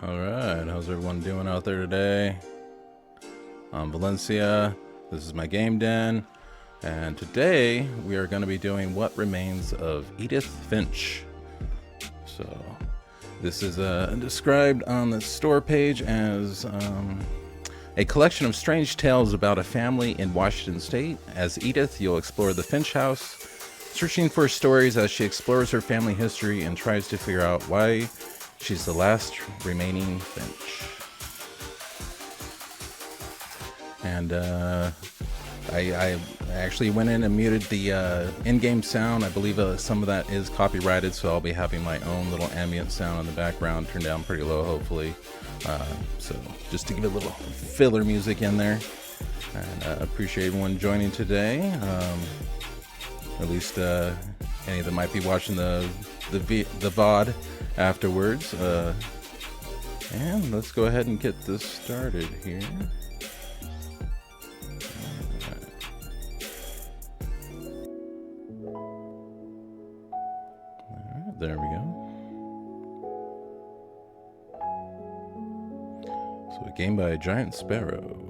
Alright, how's everyone doing out there today? I'm Valencia, this is my game den, and today we are going to be doing What Remains of Edith Finch. So, this is described on the store page as a collection of strange tales about a family in Washington State. As Edith, you'll explore the Finch house, searching for stories as she explores her family history and tries to figure out why she's the last remaining Finch. And I actually went in and muted the in-game sound. I believe some of that is copyrighted, so I'll be having my own little ambient sound in the background, turned down pretty low, hopefully. So just to give a little filler music in there. And appreciate everyone joining today. At least any that might be watching the VOD afterwards. And let's go ahead and get this started here. Alright, there we go. So a game by Giant Sparrow.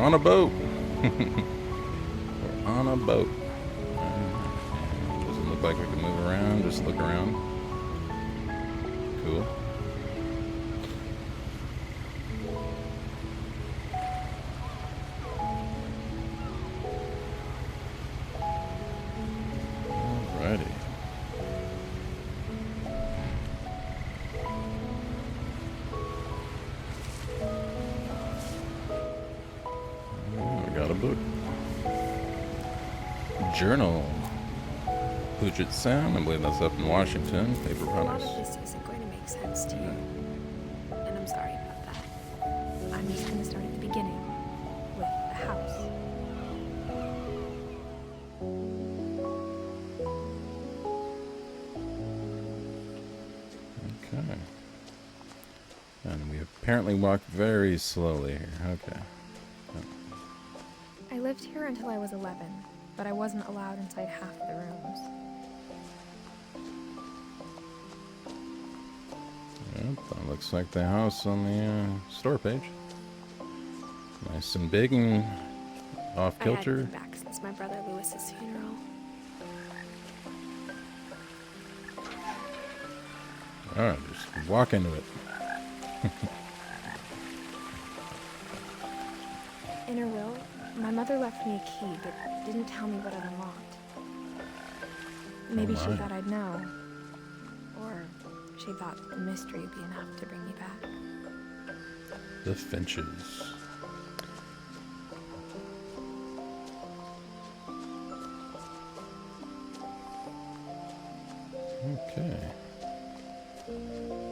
On a boat. We're on a boat. Doesn't look like we can move around. Just look around. Cool. Alrighty. Got a book. Journal. Puget Sound. I believe that's up in Washington. Paper A lot promise. of this isn't going to make sense to you, and I'm sorry about that. I'm just going to start at the beginning, with the house. Okay. And we apparently walk very slowly here. Okay. I lived here until I was 11, but I wasn't allowed inside half the rooms. Yep, that looks like the house on the store page. Nice and big and off I hadn't kilter. been back since my brother Lewis's funeral. Alright, just walk into it. In her will, my mother left me a key, but didn't tell me what it unlocked. Maybe she my. thought I'd know. Or she thought the mystery would be enough to bring me back. The Finches. Okay.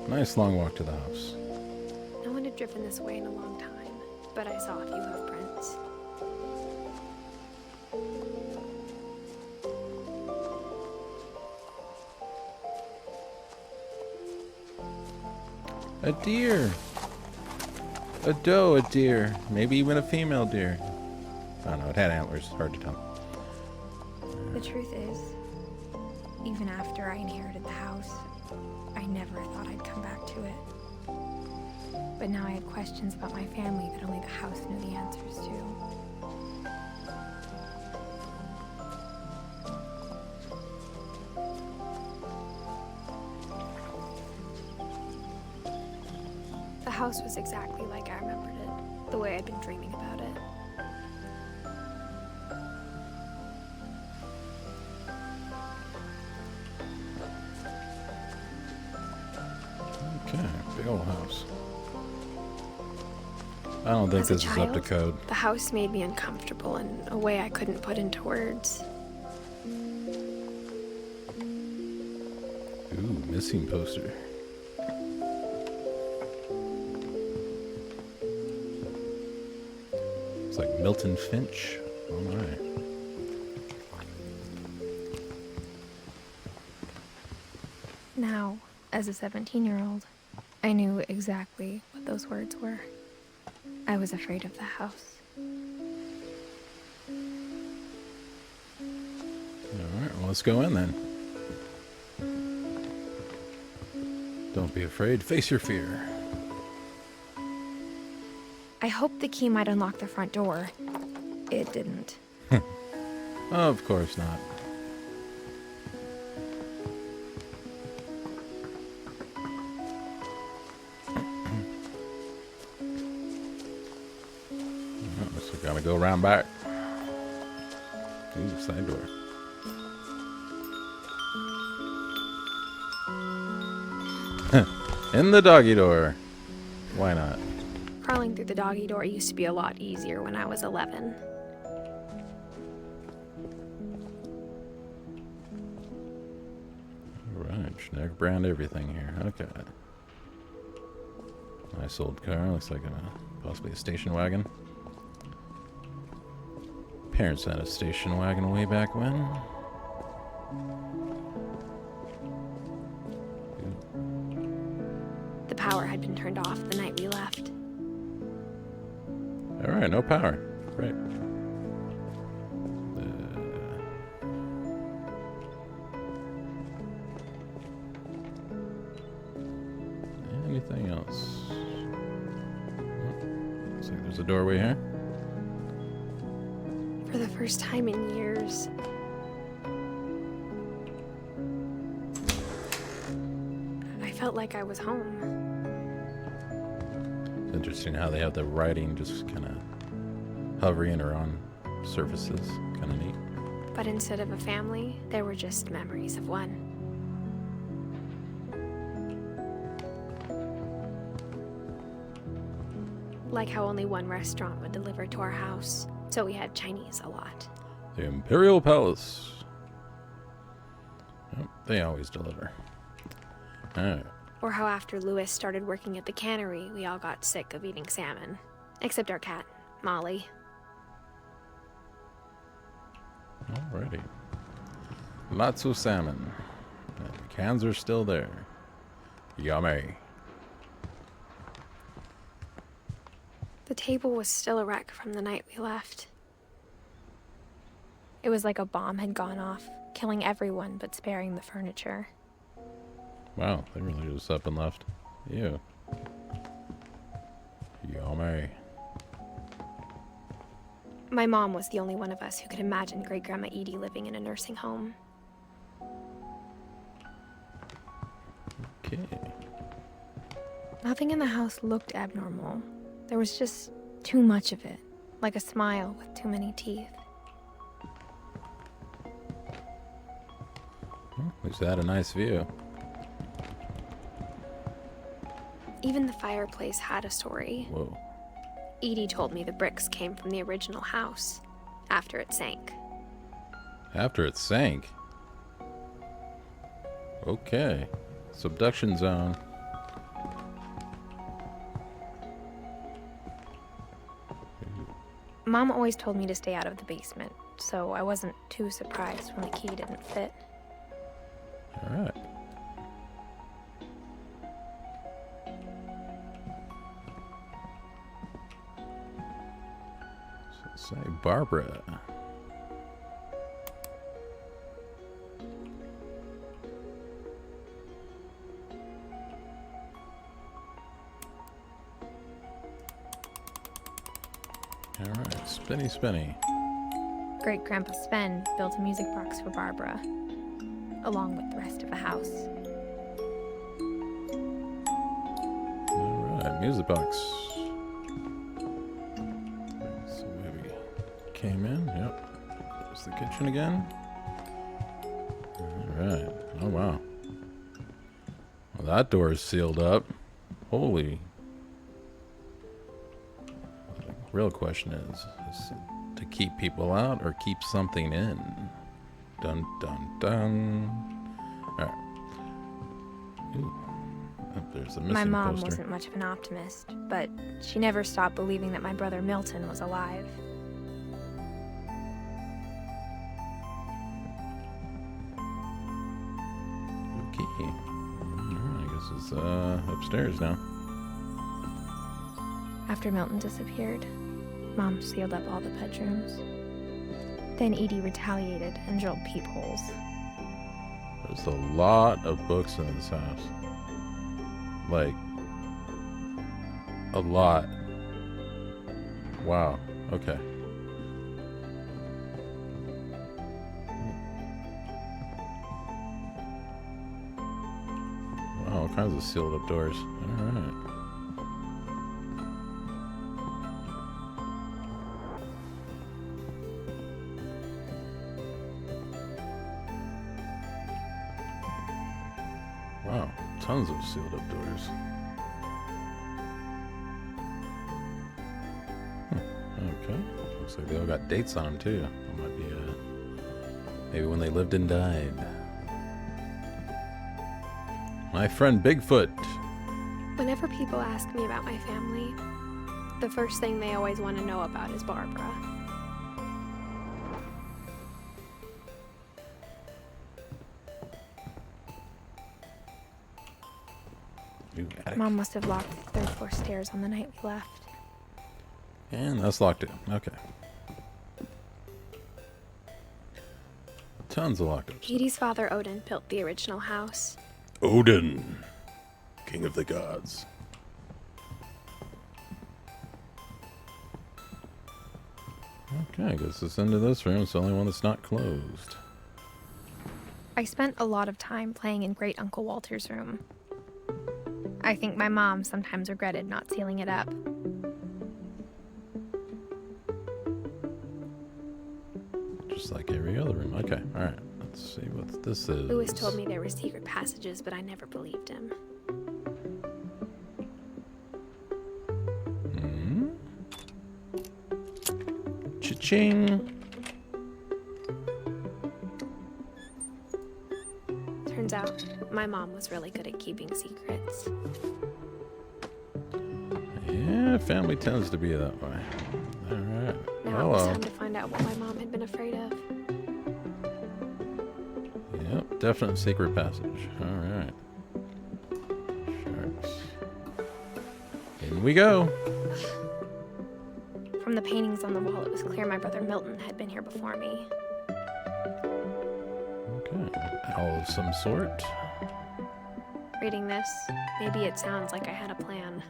Nice long walk to the house. No one had driven this way in a long time, but I saw a few hoofprints. A deer! A doe, a deer. Maybe even a female deer. I don't know, it had antlers. Hard to tell. The truth is, even after I inherited the house, I never thought I'd come back to it. But now I had questions about my family that only the house knew the answers to. The house was exactly like I remembered it, the way I'd been dreaming about it. Okay, big old house. I don't think As a this is up to child, code. The house made me uncomfortable in a way I couldn't put into words. Ooh, missing poster. like Milton Finch. Oh my. Now, as a 17-year-old, I knew exactly what those words were. I was afraid of the house. Alright, well, let's go in then. Don't be afraid. Face your fear. I hoped the key might unlock the front door. It didn't. Of course not. So gotta go around back. Ooh, side door. In the doggy door. Why not? Crawling through the doggy door used to be a lot easier when I was 11. Alright, generic brand everything here. Okay. Nice old car. Looks like possibly a station wagon. Parents had a station wagon way back when. The power had been turned off the night we left. Alright, no power. Great. Anything else? Looks like there's a doorway here. For the first time in years, I felt like I was home. It's interesting how they have the writing just kind of hovering or on surfaces. Kind of neat. But instead of a family, there were just memories of one. Like how only one restaurant would deliver to our house, so we had Chinese a lot. The Imperial Palace. Yep, they always deliver. Alright. Or how after Louis started working at the cannery, we all got sick of eating salmon. Except our cat, Molly. Alrighty. Lots of salmon. And the cans are still there. Yummy. The table was still a wreck from the night we left. It was like a bomb had gone off, killing everyone but sparing the furniture. Wow, they really just up and left. Ew. Yummy. My mom was the only one of us who could imagine Great-Grandma Edie living in a nursing home. Okay. Nothing in the house looked abnormal. There was just too much of it, like a smile with too many teeth. Well, at least it had a nice view. Even the fireplace had a story. Whoa. Edie told me the bricks came from the original house, after it sank. After it sank? Okay. Subduction zone. Mom always told me to stay out of the basement, so I wasn't too surprised when the key didn't fit. Alright. So say Barbara. Alright, spinny. Great-Grandpa Sven built a music box for Barbara, along with the rest of the house. Alright, music box. So maybe came in, yep. There's the kitchen again. Alright, oh wow. Well, that door is sealed up. Holy. The real question is it to keep people out or keep something in? Dun dun dun. Alright. Ooh. Oh, there's a missing My mom poster. wasn't much of an optimist, but she never stopped believing that my brother Milton was alive. It's upstairs now. After Milton disappeared, Mom sealed up all the bedrooms. Then Edie retaliated and drilled peepholes. There's a lot of books in this house. Like, a lot. Wow. Okay. Wow, all kinds of sealed up doors. Alright. Wow, tons of sealed up doors. Okay. Looks like they all got dates on them too. That might be maybe when they lived and died. My friend Bigfoot. Whenever people ask me about my family, the first thing they always want to know about is Barbara. Mom must have locked the third floor stairs on the night we left. And that's locked in. Okay. Tons of locked ups. Edie's father, Odin, built the original house. Odin, king of the gods. Okay, I guess this end of this room is the only one that's not closed. I spent a lot of time playing in Great Uncle Walter's room. I think my mom sometimes regretted not sealing it up. Just like every other room. Okay, alright. Let's see what this is. Lewis told me there were secret passages, but I never believed him. Cha-ching! Turns out, my mom was really good at keeping secrets. Yeah, family tends to be that way. Alright. Now it was time to find out what my mom had been afraid of. Yep, definite secret passage. Alright. Sharks. In we go. From the paintings on the wall, it was clear my brother Milton had been here before me. Okay. Owl of some sort. Reading this, maybe it sounds like I had a plan.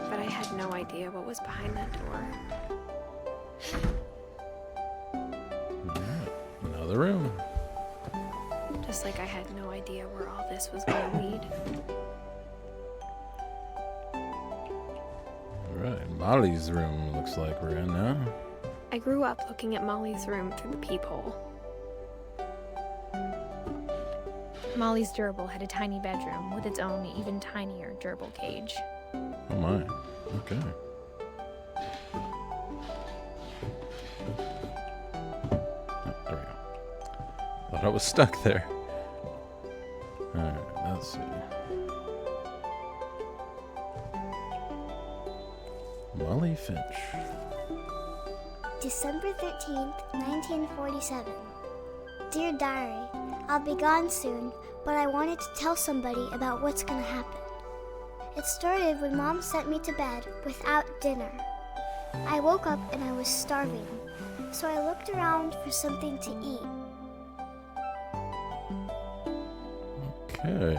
But I had no idea what was behind that door. Alright. Another room. Just like I had no idea where all this was going to lead. Alright, Molly's room looks like we're in now. I grew up looking at Molly's room through the peephole. Molly's gerbil had a tiny bedroom with its own even tinier gerbil cage. Oh my. Okay. Oh, there we go. Thought I was stuck there. Alright, let's see. Molly Finch. December 13th, 1947. Dear Diary, I'll be gone soon, but I wanted to tell somebody about what's gonna happen. It started when Mom sent me to bed without dinner. I woke up and I was starving, so I looked around for something to eat. Okay.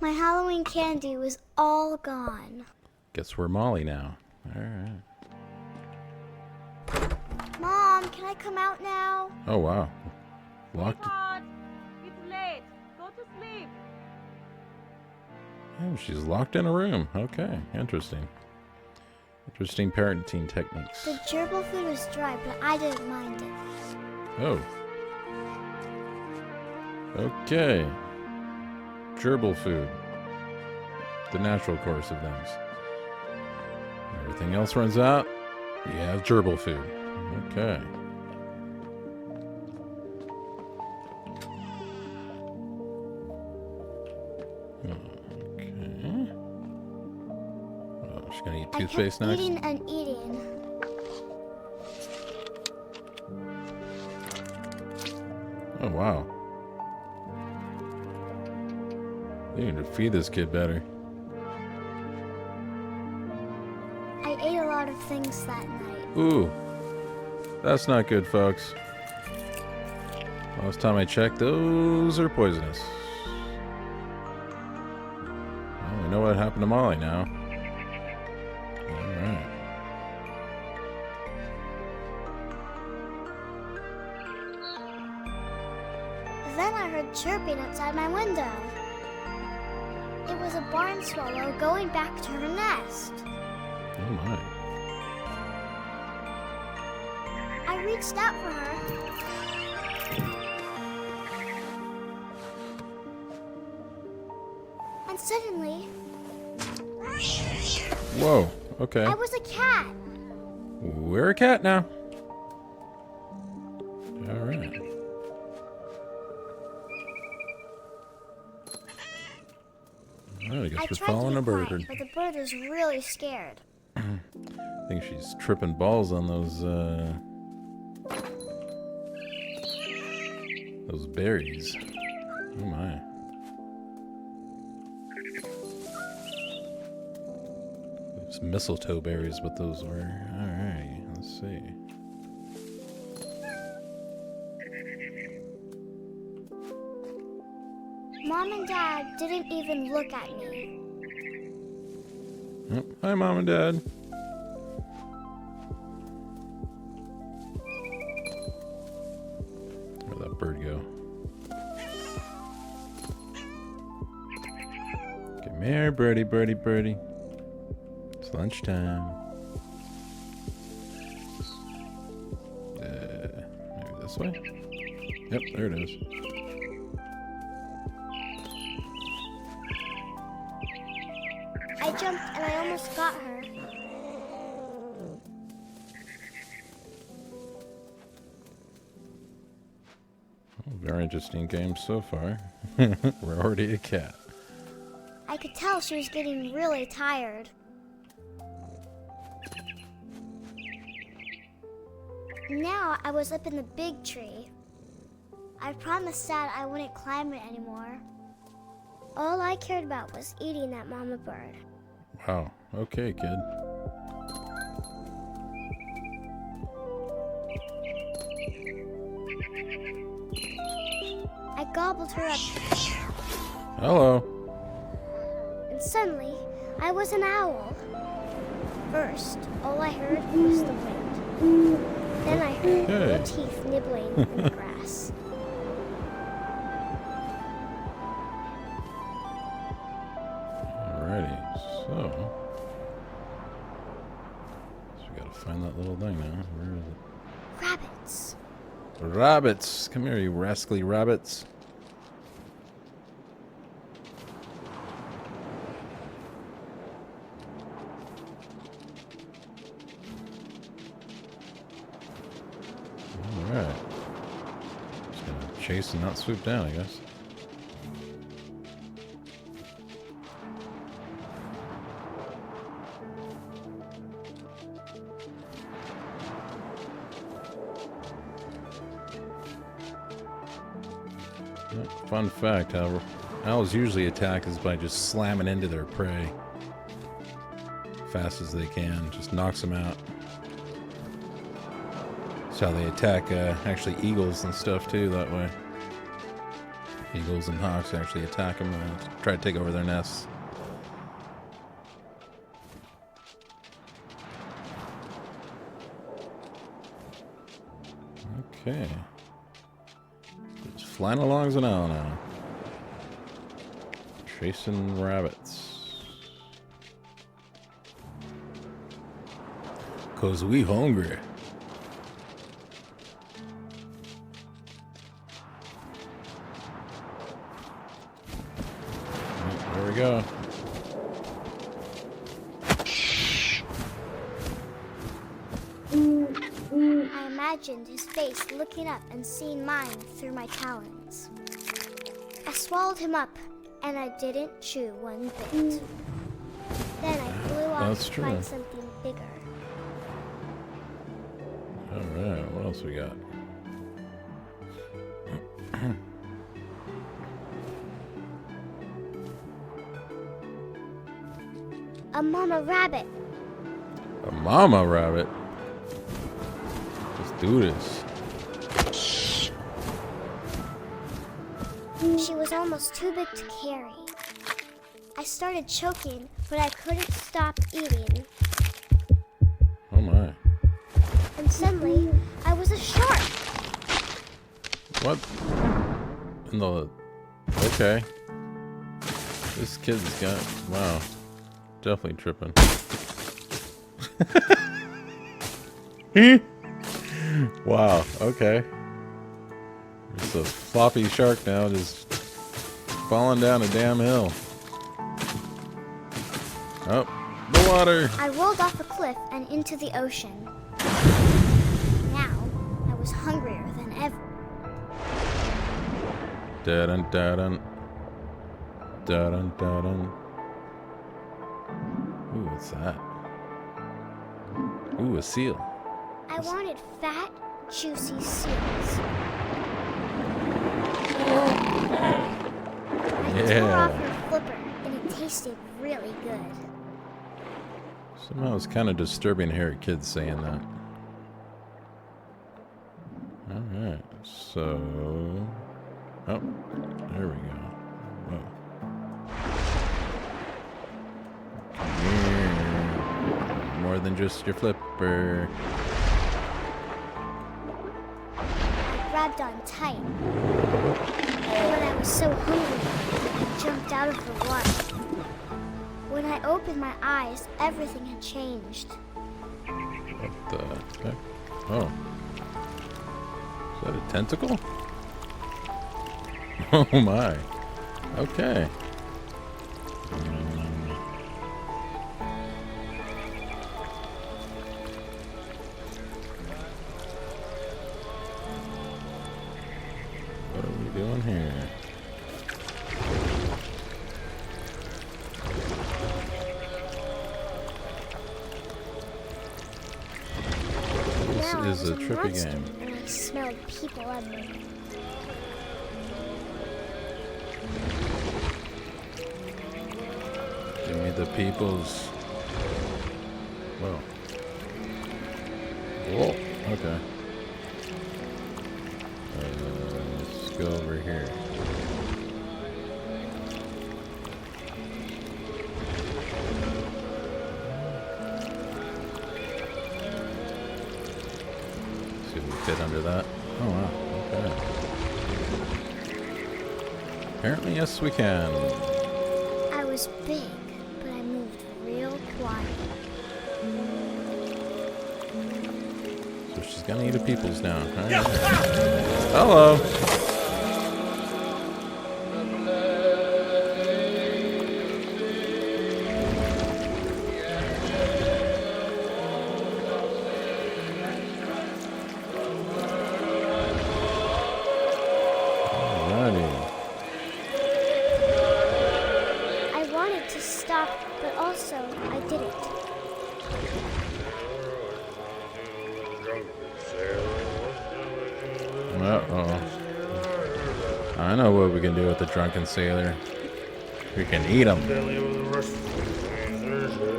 My Halloween candy was all gone. Guess we're Molly now. Alright. Mom, can I come out now? Oh wow. Locked. It's late. Go to sleep. Oh, she's locked in a room. Okay, interesting. Interesting parenting techniques. The gerbil food was dry, but I didn't mind it. Oh. Okay. Gerbil food. The natural course of things. Everything else runs out. You have gerbil food. Okay. Okay. Oh, she's gonna eat I toothpaste kept next. eating and eating. Oh, wow. They need to feed this kid better. I ate a lot of things that night. Ooh. That's not good, folks. Last time I checked, those are poisonous. Well, we know what happened to Molly now. Alright. Then I heard chirping outside my window. It was a barn swallow going back to her nest. Oh my. I reached out for her. And suddenly, Whoa. Okay. I was a cat. We're a cat now. Alright. Alright, I guess I we're tried following to a be bird. quiet, but the bird is really scared. I think she's tripping balls on those berries. Oh my. Those mistletoe berries, what those were. Alright, let's see. Mom and Dad didn't even look at me. Oh, hi, Mom and Dad. Where'd that bird go? Come here, birdie, birdie, birdie. It's lunchtime. Maybe this way? Yep, there it is. I jumped and I almost got her. Very interesting game so far. We're already a cat. I could tell she was getting really tired. Now I was up in the big tree. I promised Dad I wouldn't climb it anymore. All I cared about was eating that mama bird. Wow. Okay, kid. I gobbled her up, Hello. and suddenly I was an owl. First, all I heard was the wind. Then I heard Okay. little teeth nibbling in the grass. Alrighty, so we gotta find that little thing now. Where is it? Rabbits. Rabbits! Come here, you rascally rabbits. Alright. Just gonna chase and not swoop down, I guess. Fun fact, however, owls usually attack is by just slamming into their prey fast as they can. Just knocks them out. That's how they attack actually eagles and stuff too, that way. Eagles and hawks actually attack them and try to take over their nests. Okay. Just flying along as an owl now. Chasing rabbits. 'Cause we hungry. Right, there we go. I imagined his face looking up and seeing mine through my talons. I swallowed him up, and I didn't chew one bit. Then I flew off That's to true. find something bigger. Alright, what else we got? a mama rabbit. A mama rabbit? Let's do this. She was almost too big to carry. I started choking, but I couldn't stop eating. Oh my. And suddenly, I was a shark. What? In the... Okay. This kid's got... Wow. Definitely tripping. Wow, okay. It's a floppy shark now, just falling down a damn hill. Oh, the water! I rolled off a cliff and into the ocean. Now, I was hungrier than ever. Da-dun, da-dun. Da-dun, da-dun. Ooh, what's that? Ooh, a seal. I wanted fat, juicy seals. I tore off her flipper, and it tasted really good. Somehow it's kind of disturbing to hear kids saying that. Alright, so... Oh, there we go. Whoa. Come here. More than just your flipper. I grabbed on tight. But I was so hungry, I jumped out of the water. When I opened my eyes, everything had changed. What the heck? Oh. Is that a tentacle? Oh my. Okay. What are we doing here? Now This is I a was trippy monster, game. and I smelled people everywhere. Give me the peoples. Whoa. Whoa. Okay. Let's go over here. See if we fit under that. Oh wow. Okay. Apparently, yes, we can. I was big, but I moved real quiet. So she's gonna eat the peoples now. All right. Hello. Alrighty. I wanted to stop, but also I didn't. Uh-oh. I know what we can do with the drunken sailor. We can eat him.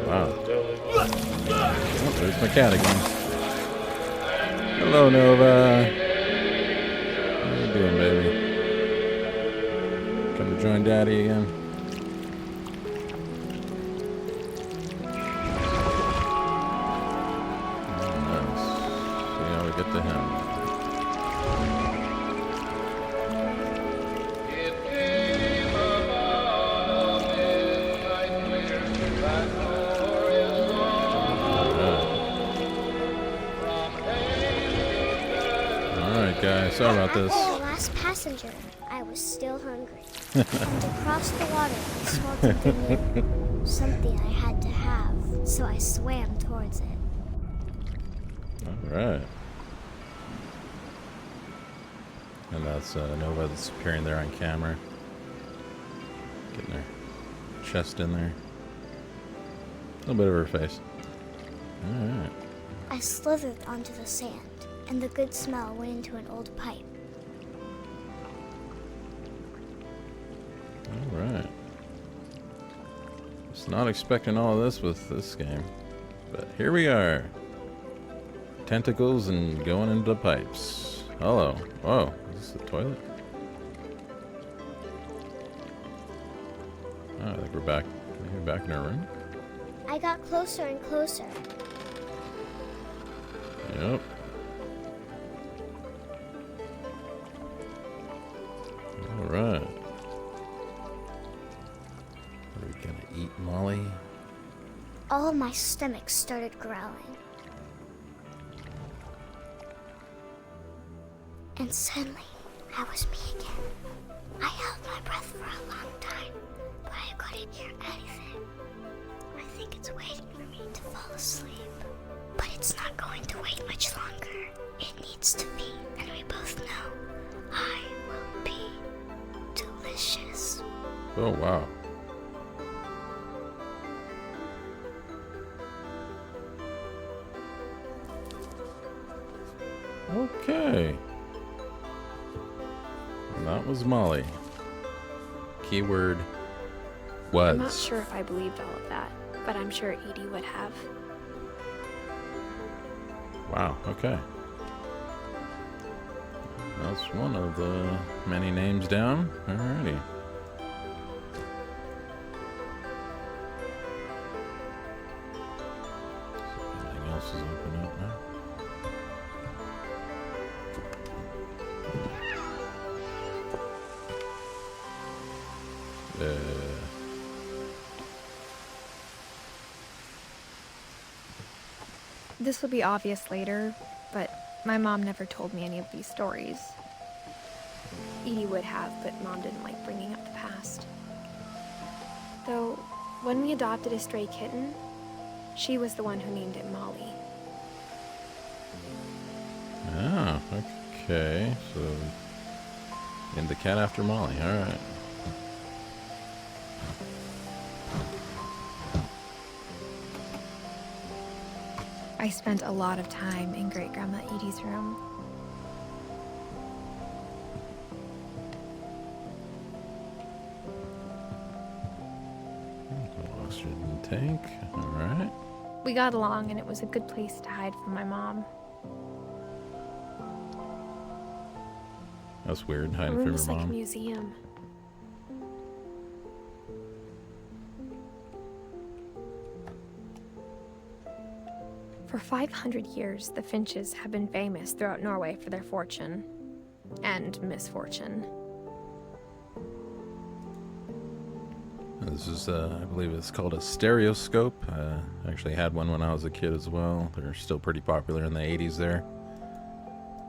Wow. Oh, there's my cat again. Hello, Nova. How you doing, baby? Come to join Daddy again? Nice. See how we get to him. Alright guys, sorry about this. After the last passenger, I was still hungry. And across the water, I smelled something new. Something I had to have, so I swam towards it. Alright. And that's Nova that's appearing there on camera. Getting her chest in there. A little bit of her face. Alright. I slithered onto the sand, and the good smell went into an old pipe. Alright. Was not expecting all of this with this game. But here we are. Tentacles and going into pipes. Hello. Whoa, is this the toilet? Oh, I think we're back. We're back in our room. I got closer and closer. Yep. All right. Are we gonna eat Molly? All of my stomach started growling. And suddenly, I was me again. I held my breath for a long time, but I couldn't hear anything. I think it's waiting for me to fall asleep. But it's not going to wait much longer. It needs to be, and we both know I will be delicious. Oh, wow. Okay. And that was Molly. Keyword was. I'm not sure if I believed all of that, but I'm sure Edie would have. Wow, okay. That's one of the many names down. Alrighty. Anything else is open up now? This will be obvious later, but my mom never told me any of these stories. Edie would have, but Mom didn't like bringing up the past. Though, when we adopted a stray kitten, she was the one who named it Molly. Ah, okay. So, named the cat after Molly. Alright. I spent a lot of time in Great Grandma Edie's room. Oxygen tank. Alright. We got along, and it was a good place to hide from my mom. That's weird, The hiding room from was your like a mom. museum. For 500 years, the Finches have been famous throughout Norway for their fortune and misfortune. This is, I believe it's called a stereoscope. I actually had one when I was a kid as well. They're still pretty popular in the 80s there.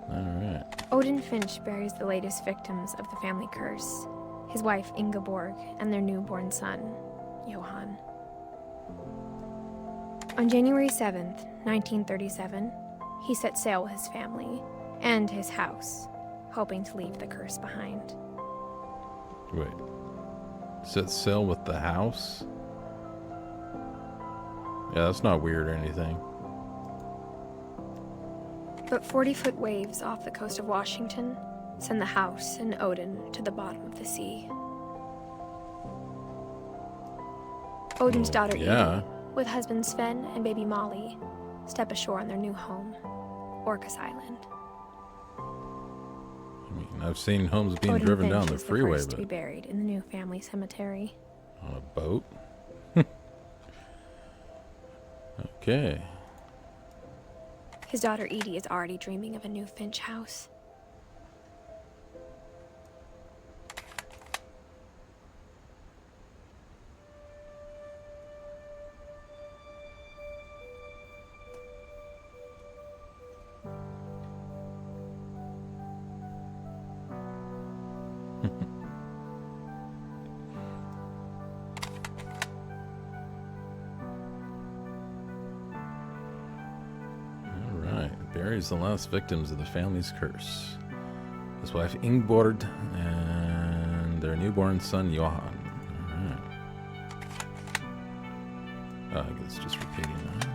Alright. Odin Finch buries the latest victims of the family curse, his wife Ingeborg and their newborn son, Johan. On January 7th, 1937, he set sail with his family and his house, hoping to leave the curse behind. Wait. Set sail with the house? Yeah, that's not weird or anything. But 40-foot waves off the coast of Washington send the house and Odin to the bottom of the sea. Odin's daughter yeah. Edie, with husband Sven and baby Molly, step ashore on their new home, Orcas Island. I mean, I've seen homes being Odin driven Finch down the is freeway, the first to be but buried in the new family cemetery. on a boat? Okay. His daughter Edie is already dreaming of a new Finch house. Buries the last victims of the family's curse. His wife Ingeborg and their newborn son Johan. Alright. I guess just repeating that.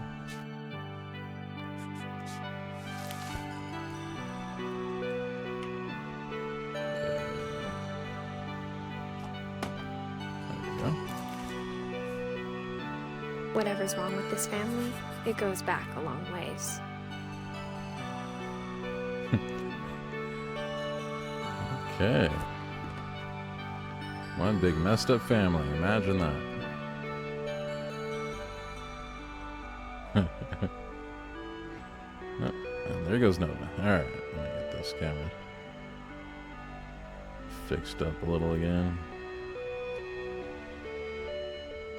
There we go. Whatever's wrong with this family, it goes back a long ways. Okay. One big messed up family. Imagine that. Oh, and there goes Nova. Alright, let me get this camera fixed up a little again.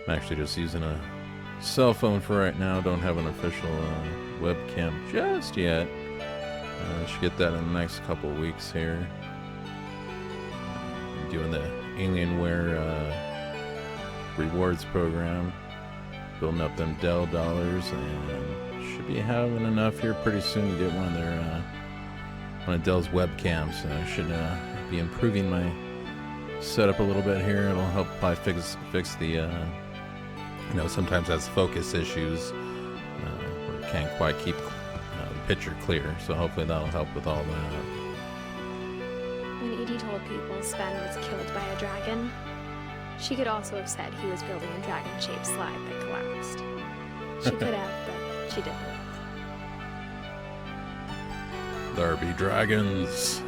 I'm actually just using a cell phone for right now. Don't have an official webcam just yet. I should get that in the next couple weeks here. I'm doing the Alienware rewards program, building up them Dell dollars, and should be having enough here pretty soon to get one of Dell's webcams. So I should be improving my setup a little bit here. It'll help probably fix the sometimes has focus issues where it can't quite keep the picture clear. So hopefully that'll help with all that. When Edie told people Sven was killed by a dragon, she could also have said he was building a dragon-shaped slide that collapsed. She could have, but she didn't. There be dragons.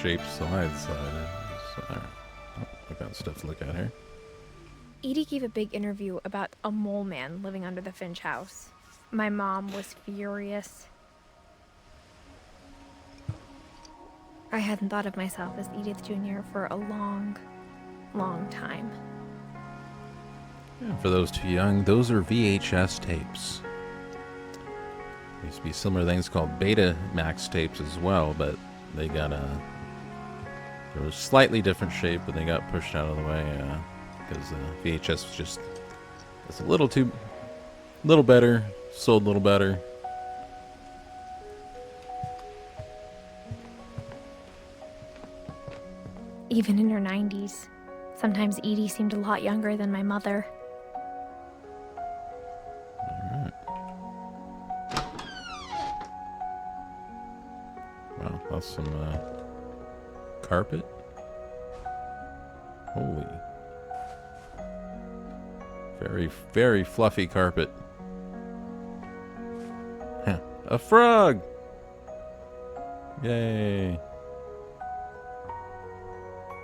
Shaped slides. Oh, I got stuff to look at here. Edie gave a big interview about a mole man living under the Finch house. My mom was furious. I hadn't thought of myself as Edith Jr. for a long, long time. Yeah, for those too young, those are VHS tapes. There used to be similar things called Betamax tapes as well, but they got they were a slightly different shape, but they got pushed out of the way because VHS was just a little better, sold a little better. Even in her 90s, sometimes Edie seemed a lot younger than my mother. Alright. Wow, that's some carpet. Holy. Very, very fluffy carpet. Huh. A frog! Yay.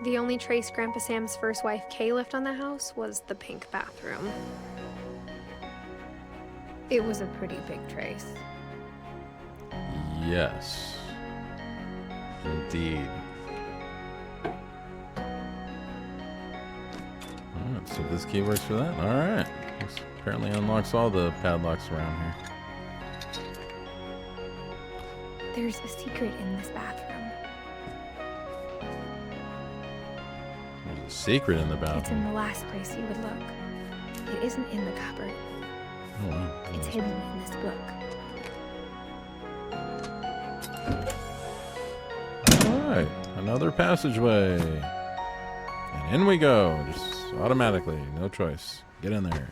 The only trace Grandpa Sam's first wife, Kay, left on the house was the pink bathroom. It was a pretty big trace. Yes. Indeed. Alright, so this key works for that. Alright. This apparently unlocks all the padlocks around here. There's a secret in this bathroom. There's a secret in the It's in bathroom. the last place you would look. It isn't in the cupboard. Oh, wow. It's hidden in this book. Alright, another passageway. And in we go, just automatically, no choice. Get in there.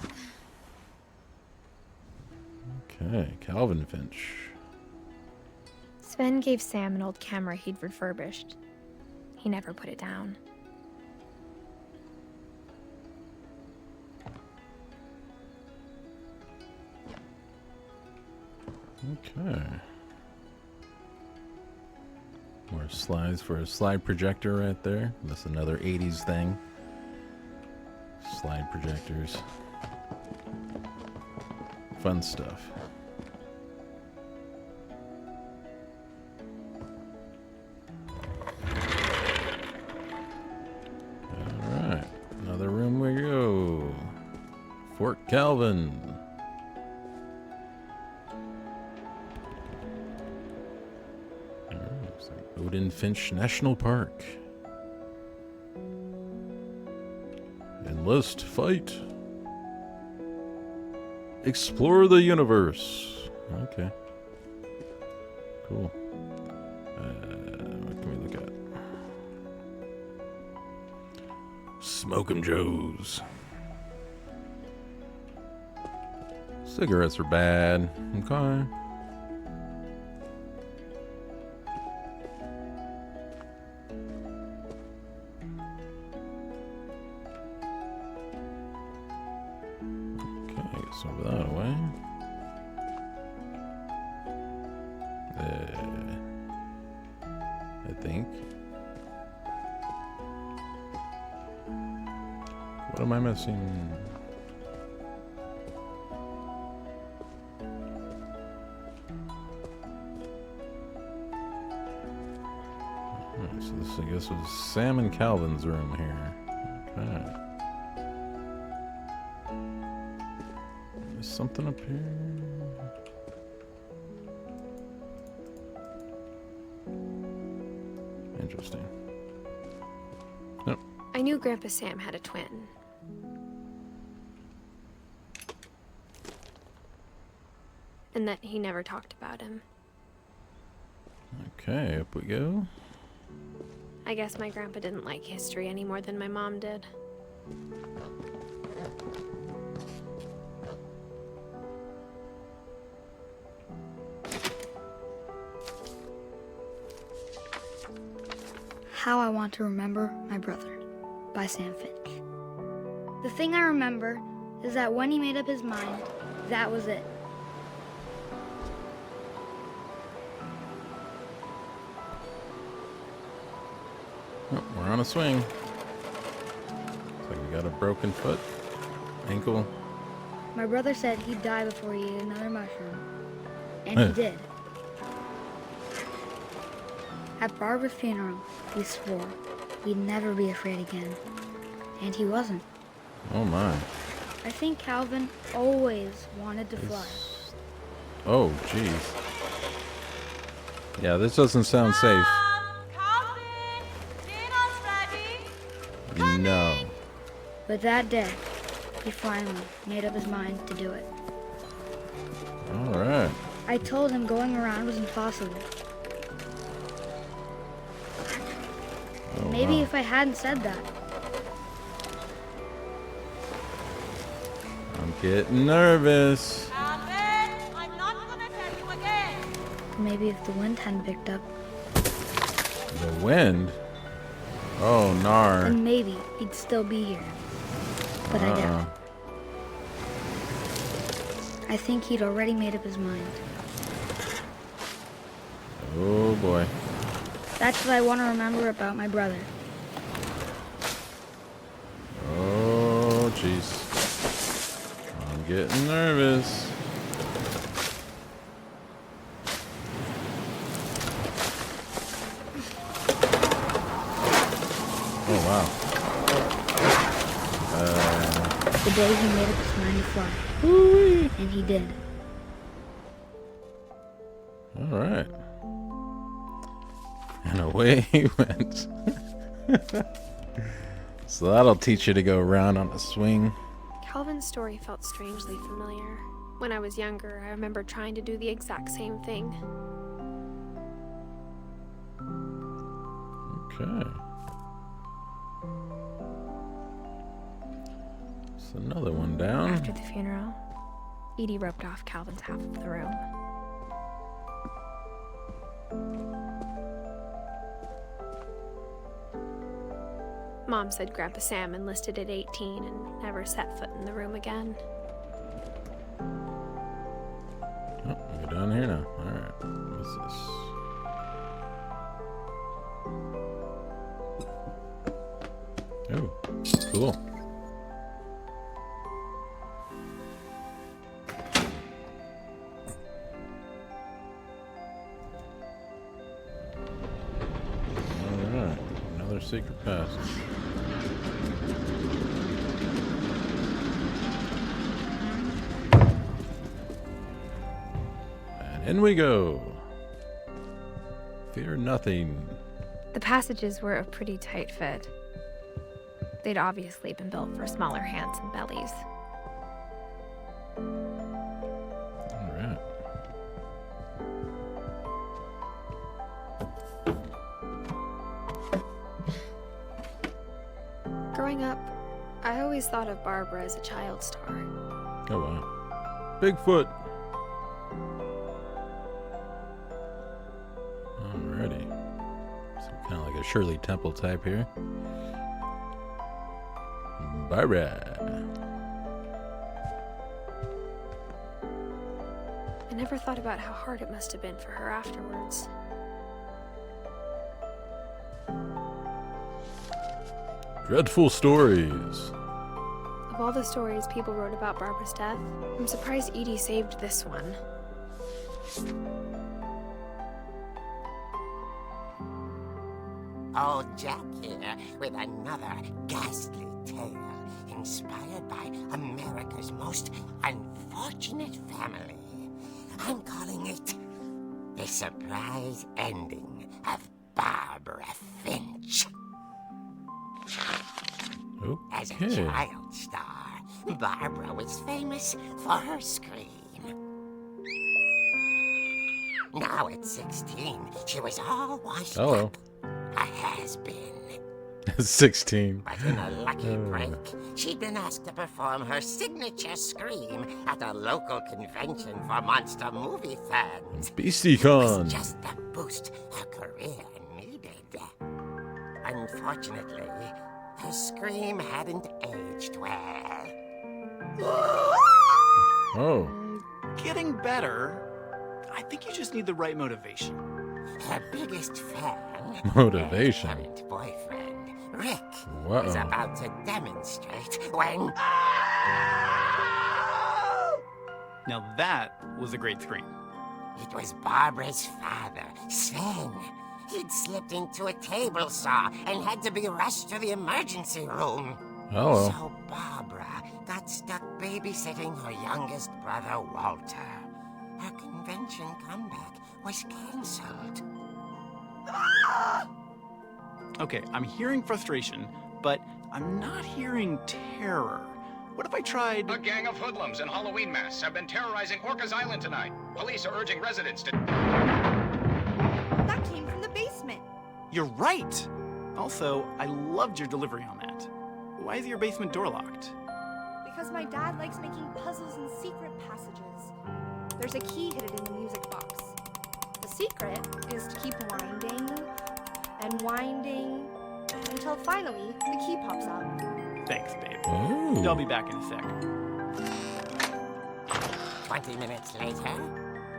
Okay, Calvin Finch. Sven gave Sam an old camera he'd refurbished. He never put it down. Okay. More slides for a slide projector right there. That's another 80s thing. Slide projectors. Fun stuff. Alright. Another room we go. Fort Calvin. Odin Finch National Park. Enlist, fight. Explore the universe. Okay. Cool. What can we look at? Smoke 'em Joes. Cigarettes are bad. Okay. so move that away. I think. What am I missing? Alright, so this, I guess, was Sam and Calvin's room here. Okay. There's something up here. Interesting. Nope. I knew Grandpa Sam had a twin. And that he never talked about him. Okay, up we go. I guess my grandpa didn't like history any more than my mom did. How I Want to Remember My Brother by Sam Finch. The thing I remember is that when he made up his mind, that was it. Oh, we're on a swing. Looks like we got a broken foot, ankle. My brother said he'd die before he ate another mushroom. And he did. At Barbara's funeral, he swore he'd never be afraid again. And he wasn't. Oh my. I think Calvin always wanted to fly. Oh, jeez. Yeah, this doesn't sound safe. Calvin, dinner's ready. No. But that day, he finally made up his mind to do it. Alright. I told him going around was impossible. Oh, Maybe wow. if I hadn't said that. I'm getting nervous. Calvin, I'm not gonna tell you again. Maybe if the wind hadn't picked up, The wind? Oh, nar. then maybe he'd still be here. But I doubt. I think he'd already made up his mind. Oh boy. That's what I want to remember about my brother. Oh jeez. I'm getting nervous. Oh wow. The day he made up his mind to fly. And he did. Alright. And away he went. So that'll teach you to go around on a swing. Calvin's story felt strangely familiar. When I was younger, I remember trying to do the exact same thing. Okay. So another one down. After the funeral, Edie roped off Calvin's half of the room. Mom said Grandpa Sam enlisted at 18 and never set foot in the room again. Oh, we go down here now. Alright. What's this? Oh, cool. Alright. Another secret passage. In we go. Fear nothing. The passages were a pretty tight fit. They'd obviously been built for smaller hands and bellies. All right. Growing up, I always thought of Barbara as a child star. Oh wow. Bigfoot. Alrighty. So kind of like a Shirley Temple type here. Barbara. never thought about how hard it must have been for her afterwards. Dreadful stories. Of all the stories people wrote about Barbara's death, I'm surprised Edie saved this one. Old Jack here with another ghastly tale inspired by America's most unfortunate family. I'm calling it The Surprise Ending of Barbara Finch. As a Okay. child star, Barbara was famous for her scream. Now at 16, she was all washed up. A has-been. 16. But in a lucky break, she'd been asked to perform her signature scream at a local convention for monster movie fans. It BeastieCon. was just the boost her career needed. Unfortunately, her scream hadn't aged well. Oh. Getting better. I think you just need the right motivation. Her biggest fan, Motivation. her current boyfriend, Rick, Whoa. was about to demonstrate when... Now that was a great scream. It was Barbara's father, Sven. He'd slipped into a table saw and had to be rushed to the emergency room. Hello. So Barbara got stuck babysitting her youngest brother, Walter. Her convention comeback was cancelled. Okay, I'm hearing frustration, but I'm not hearing terror. What if I tried... A gang of hoodlums in Halloween masks have been terrorizing Orcas Island tonight. Police are urging residents to... That came from the basement. You're right! Also, I loved your delivery on that. Why is your basement door locked? Because my dad likes making puzzles and secret passages. There's a key hidden in the music box. The secret is to keep winding and winding until finally the key pops out. Thanks, babe. Ooh. I'll be back in a sec. 20 minutes later,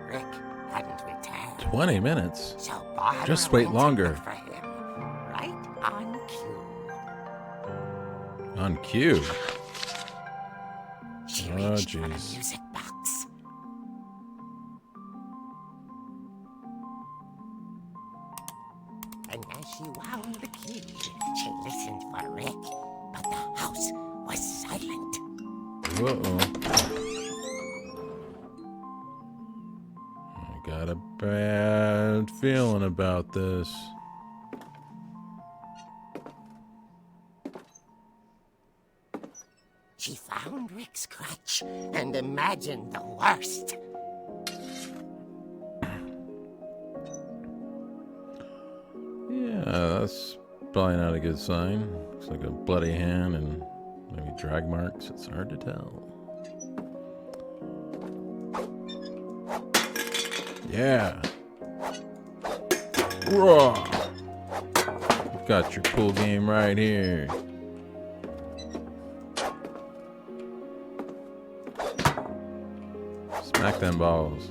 Rick hadn't returned. 20 minutes. So Barbara Just wait went to longer. look for him, right on cue. On cue. She Oh, reached for the jeez. music box. And as she wound the key, she listened for Rick, but the house was silent. Uh-oh. I got a bad feeling about this. She found Rick's crutch and imagined the worst. Yeah, that's probably not a good sign. Looks like a bloody hand and maybe drag marks. It's hard to tell. Yeah. Raw. Got your pool game right here. Smack them balls.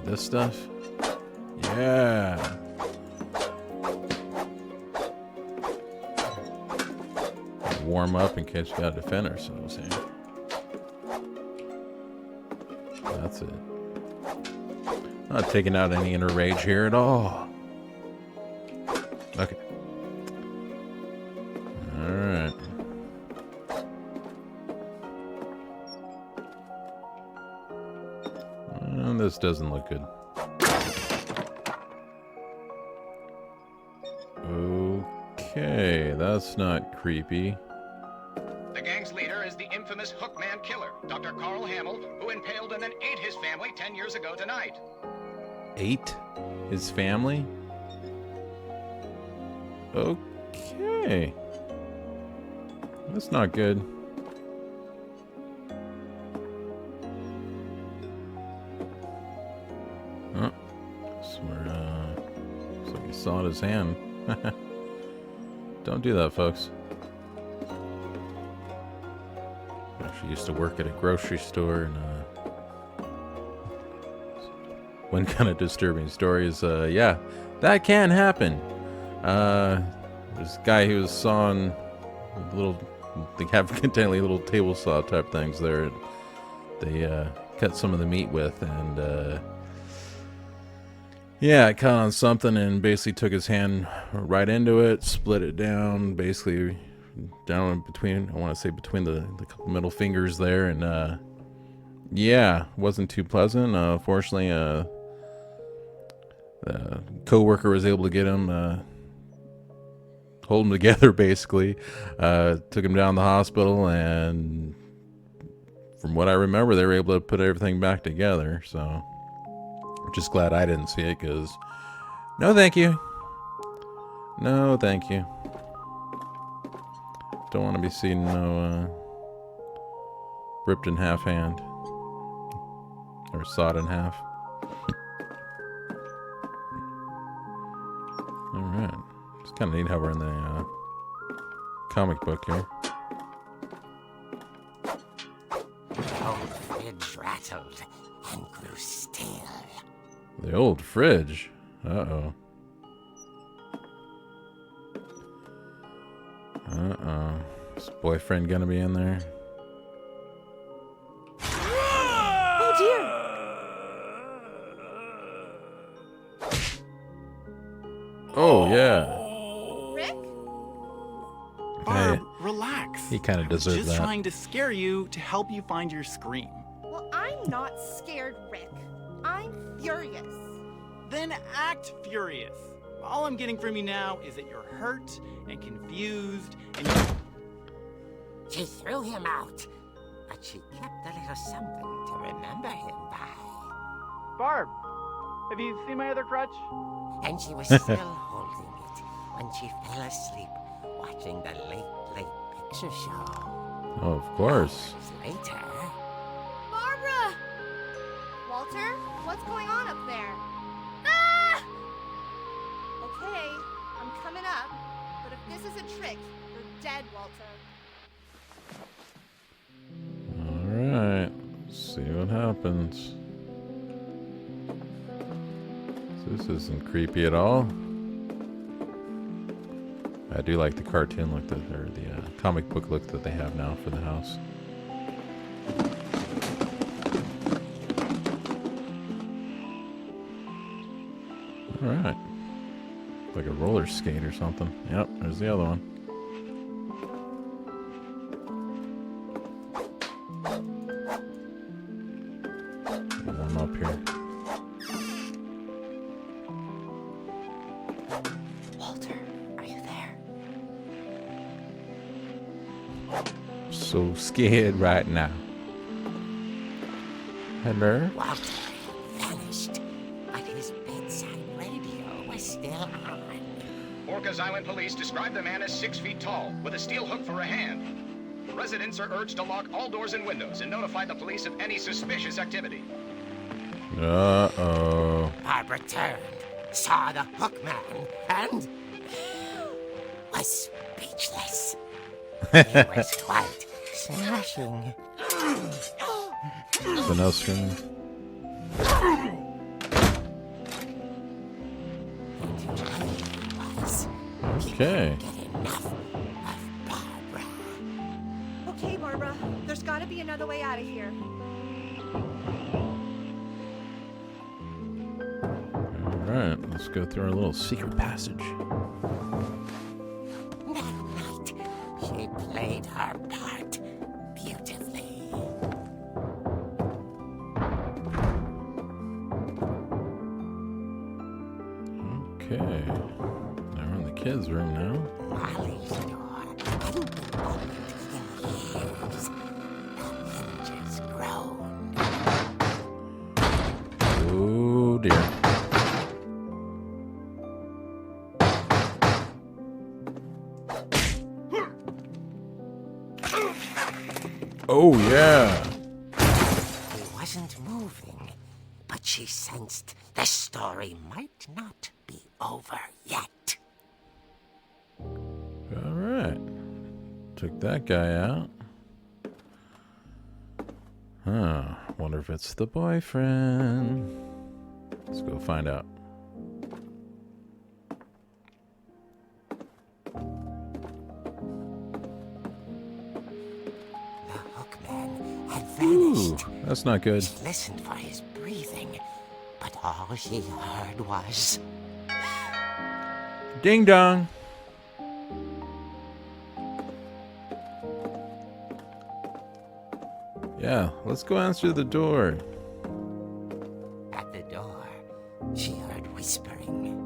This stuff? Yeah. Warm up in case we gotta defend ourselves here. That's it. Not taking out any inner rage here at all. Okay. Alright. This doesn't look good. Okay, that's not creepy. The gang's leader is the infamous Hookman killer, Dr. Carl Hamill, who impaled and then ate his family 10 years ago tonight. Ate his family? Okay. That's not good. Oh, looks like he sawed his hand. Don't do that, folks. used to work at a grocery store, and one kind of disturbing story is, yeah, that can happen. This guy who was sawing little, they have continually little table saw type things there. They cut some of the meat with, and yeah, it cut on something and basically took his hand right into it, split it down, basically down between, I want to say between the couple middle fingers there, and yeah, wasn't too pleasant. Fortunately, the co-worker was able to get him, hold him together basically, took him down to the hospital, and from what I remember, they were able to put everything back together, so I'm just glad I didn't see it, because no thank you. No thank you. Don't want to be seeing no ripped in half hand. Or sawed in half. Alright. It's kind of neat how we're in the comic book here. The old fridge rattled and grew still. The old fridge? Uh-oh. Uh-oh. Is boyfriend gonna be in there? Oh dear! Oh, yeah. Rick? Barb, relax. He kind of I was deserved just that. trying to scare you to help you find your scream. Well, I'm not scared, Rick. I'm furious. Then act furious. All I'm getting from you now is that you're hurt and confused and She threw him out, but she kept a little something to remember him by. Barb, have you seen my other crutch? And she was still holding it when she fell asleep watching the late picture show. Oh, of course. Later. Barbara! Walter, what's going on up there? Ah! Okay, I'm coming up, but if this is a trick, you're dead, Walter. Alright. See what happens. This isn't creepy at all. I do like the cartoon look that, or the comic book look that they have now for the house. Alright. Like a roller skate or something. Yep, there's the other one. One up here. Walter, are you there? So scared right now. Hello? Walter vanished, but his bedside radio was still on. Orcas Island police describe the man as 6 feet tall, with a steel hook for a hand. Residents are urged to lock all doors and windows and notify the police of any suspicious activity. Uh-oh. Barbara turned, saw the hook man, and was speechless. He was quite smashing. So no screaming. Okay. Get enough of Barbara. Okay, Barbara, there's gotta be another way out of here. Alright, let's go through our little secret passage. That night, she played her part beautifully. Okay. Now we're in the kids' room now. Molly's door hadn't been opened in years. The hinges groaned. Oh dear. Oh yeah. He wasn't moving, but she sensed the story might not be over yet. Alright. Took that guy out. Huh. Wonder if it's the boyfriend. Let's go find out. The hookman had Ooh, vanished. that's not good. She listened for his breathing, but all she heard was... Ding dong. Yeah, let's go answer the door. At the door, she heard whispering.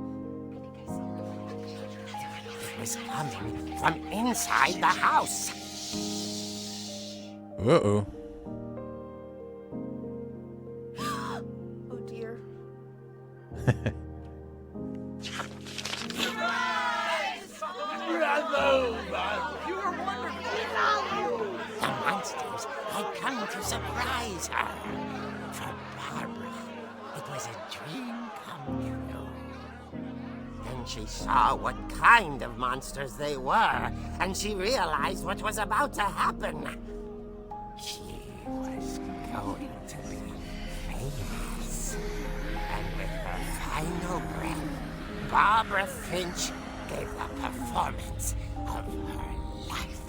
It was coming from inside the house. Uh-oh. Oh dear. The monsters had come to surprise her. For Barbara, it was a dream come true. Then she saw what kind of monsters they were, and she realized what was about to happen. She was going to be famous. And with her final breath, Barbara Finch gave the performance of her life.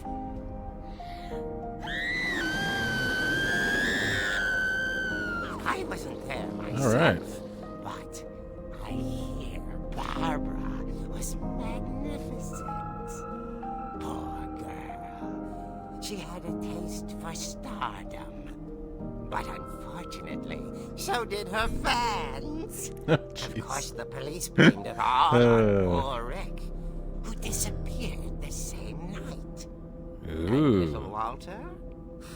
I wasn't there myself, All right. but I hear Barbara was magnificent. Poor girl. She had a taste for stardom. But unfortunately, so did her fans. Of course, the police blamed it all on poor Rick, who disappeared the same night. And little Ooh. Walter,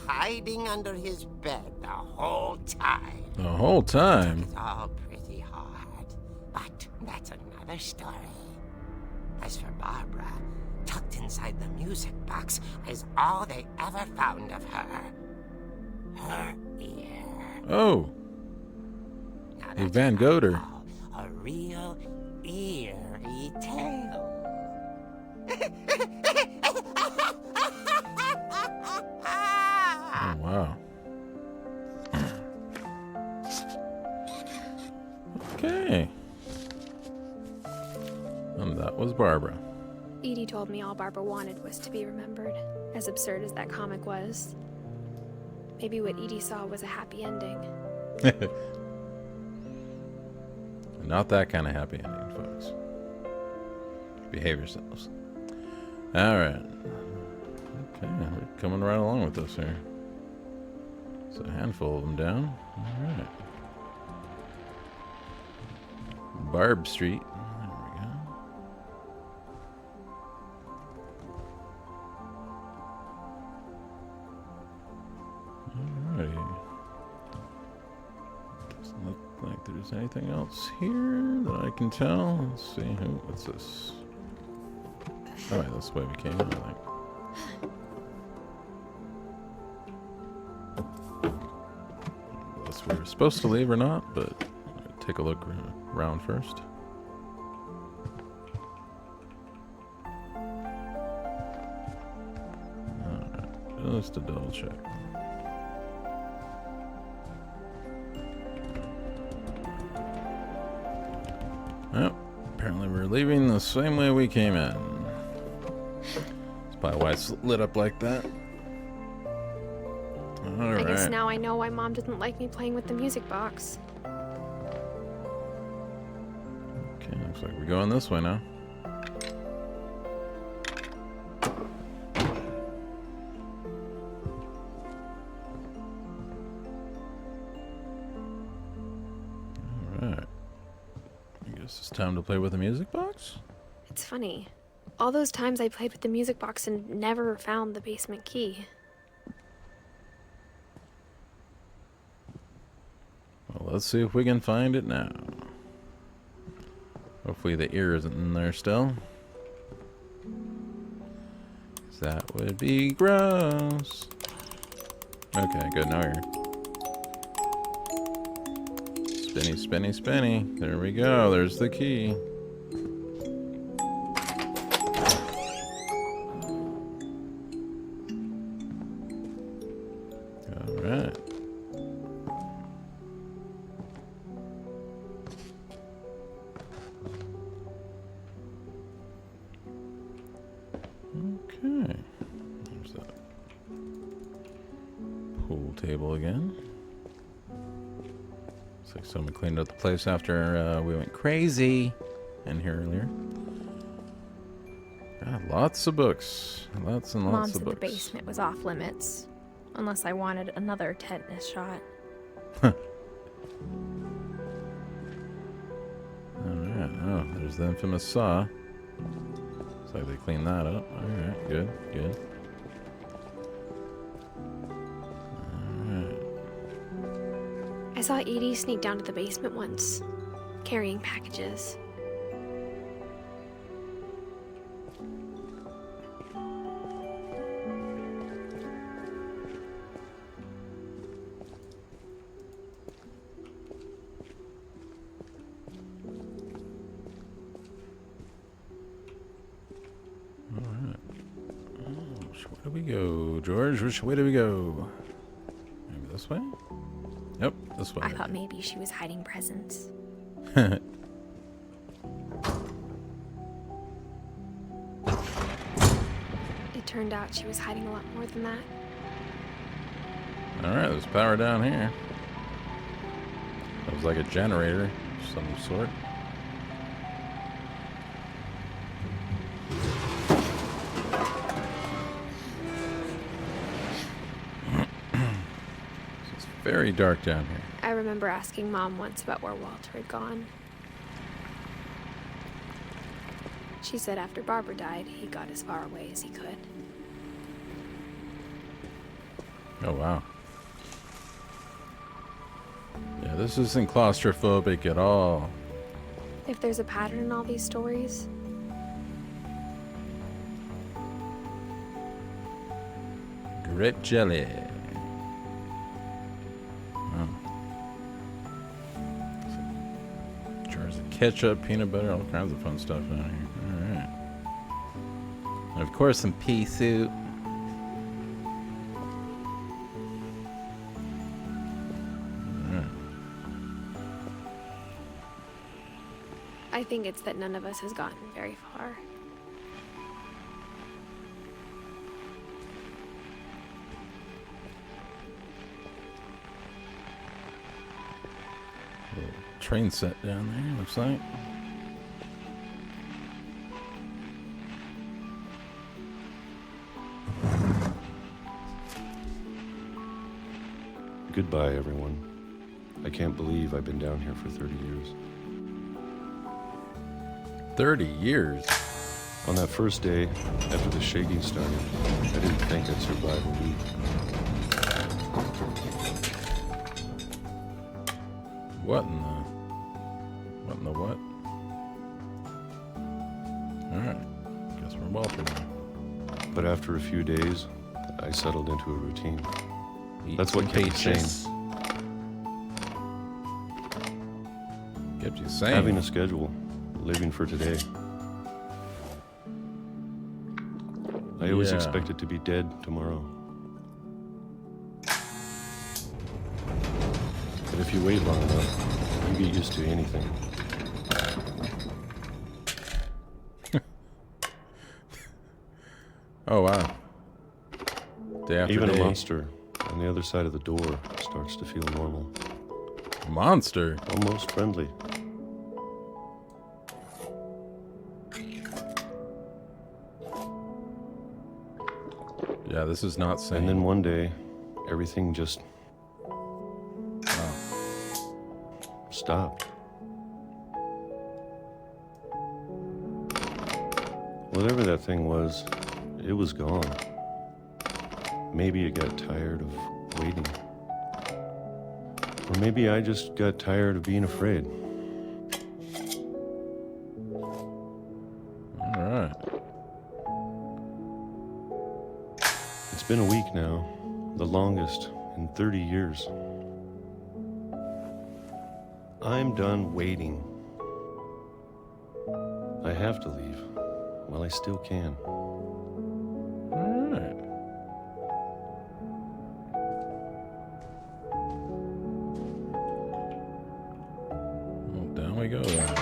hiding under his bed the whole time. The whole time. It's all pretty hard, but that's another story. As for Barbara, tucked inside the music box is all they ever found of her. Her ear. Oh. Now They that's Van what I Gogh'd her. call a real eerie tale. Oh, wow. Okay. And that was Barbara. Edie told me all Barbara wanted was to be remembered, as absurd as that comic was. Maybe what Edie saw was a happy ending. Not that kind of happy ending, folks. Behave yourselves. All right. Okay, we're coming right along with this here. There's a handful of them down. All right. Barb Street. There we go. Alrighty. Doesn't look like there's anything else here that I can tell. Let's see. What's this? Oh, yeah, that's the way we came in, I think. Unless we were supposed to leave or not, but I'll take a look around first. Alright, just to double check. Well, apparently we're leaving the same way we came in. That's probably why it's lit up like that. I guess Alright. now I know why Mom didn't like me playing with the music box. Okay, looks like we're going this way now. Alright. I guess it's time to play with the music box? It's funny. All those times I played with the music box and never found the basement key. Well, let's see if we can find it now. Hopefully the ear isn't in there still. 'Cause that would be gross. Okay, good. Now here. Spinny, spinny, spinny. There we go. There's the key. Alright. table again. Looks like someone cleaned up the place after we went crazy in here earlier. God, lots of books. Lots and Mom lots said of the books. basement was off limits, unless I wanted another tetanus shot. Alright, oh, there's the infamous saw. Looks like they cleaned that up. Alright, good, good. Alright. I saw Edie sneak down to the basement once, carrying packages. Where do we go, George? Which way do we go? Maybe this way? Yep, this way. I thought maybe she was hiding presents. It turned out she was hiding a lot more than that. Alright, there's power down here. That was like a generator of some sort. It's very dark down here. I remember asking Mom once about where Walter had gone. She said after Barbara died, he got as far away as he could. Oh, wow. Yeah, this isn't claustrophobic at all. If there's a pattern in all these stories, Grape jelly. Oh. Jars of ketchup, peanut butter, all kinds of fun stuff down here. Alright. And of course, some pea soup. I think it's that none of us has gotten very far. Little train set down there, looks like. Goodbye, everyone. I can't believe I've been down here for 30 years. 30 years? On that first day, after the shaking started, I didn't think I'd survive a week. What in the... What in the what? Alright. Guess we're Walter now. But after a few days, I settled into a routine. Eat That's what some kept me peaches. sane. Kept you sane. Having a schedule, living for today. I always Yeah. expected to be dead tomorrow. But if you wait long enough, you get used to anything. Oh, wow. Day after Even day. a monster on the other side of the door starts to feel normal. Monster? Almost friendly. Yeah, this is not sane. And then one day, everything just stopped. Whatever that thing was, it was gone. Maybe it got tired of waiting. Or maybe I just got tired of being afraid. Alright. It's been a week now, the longest in 30 years. I'm done waiting. I have to leave while I still can. Alright. Well, down we go then.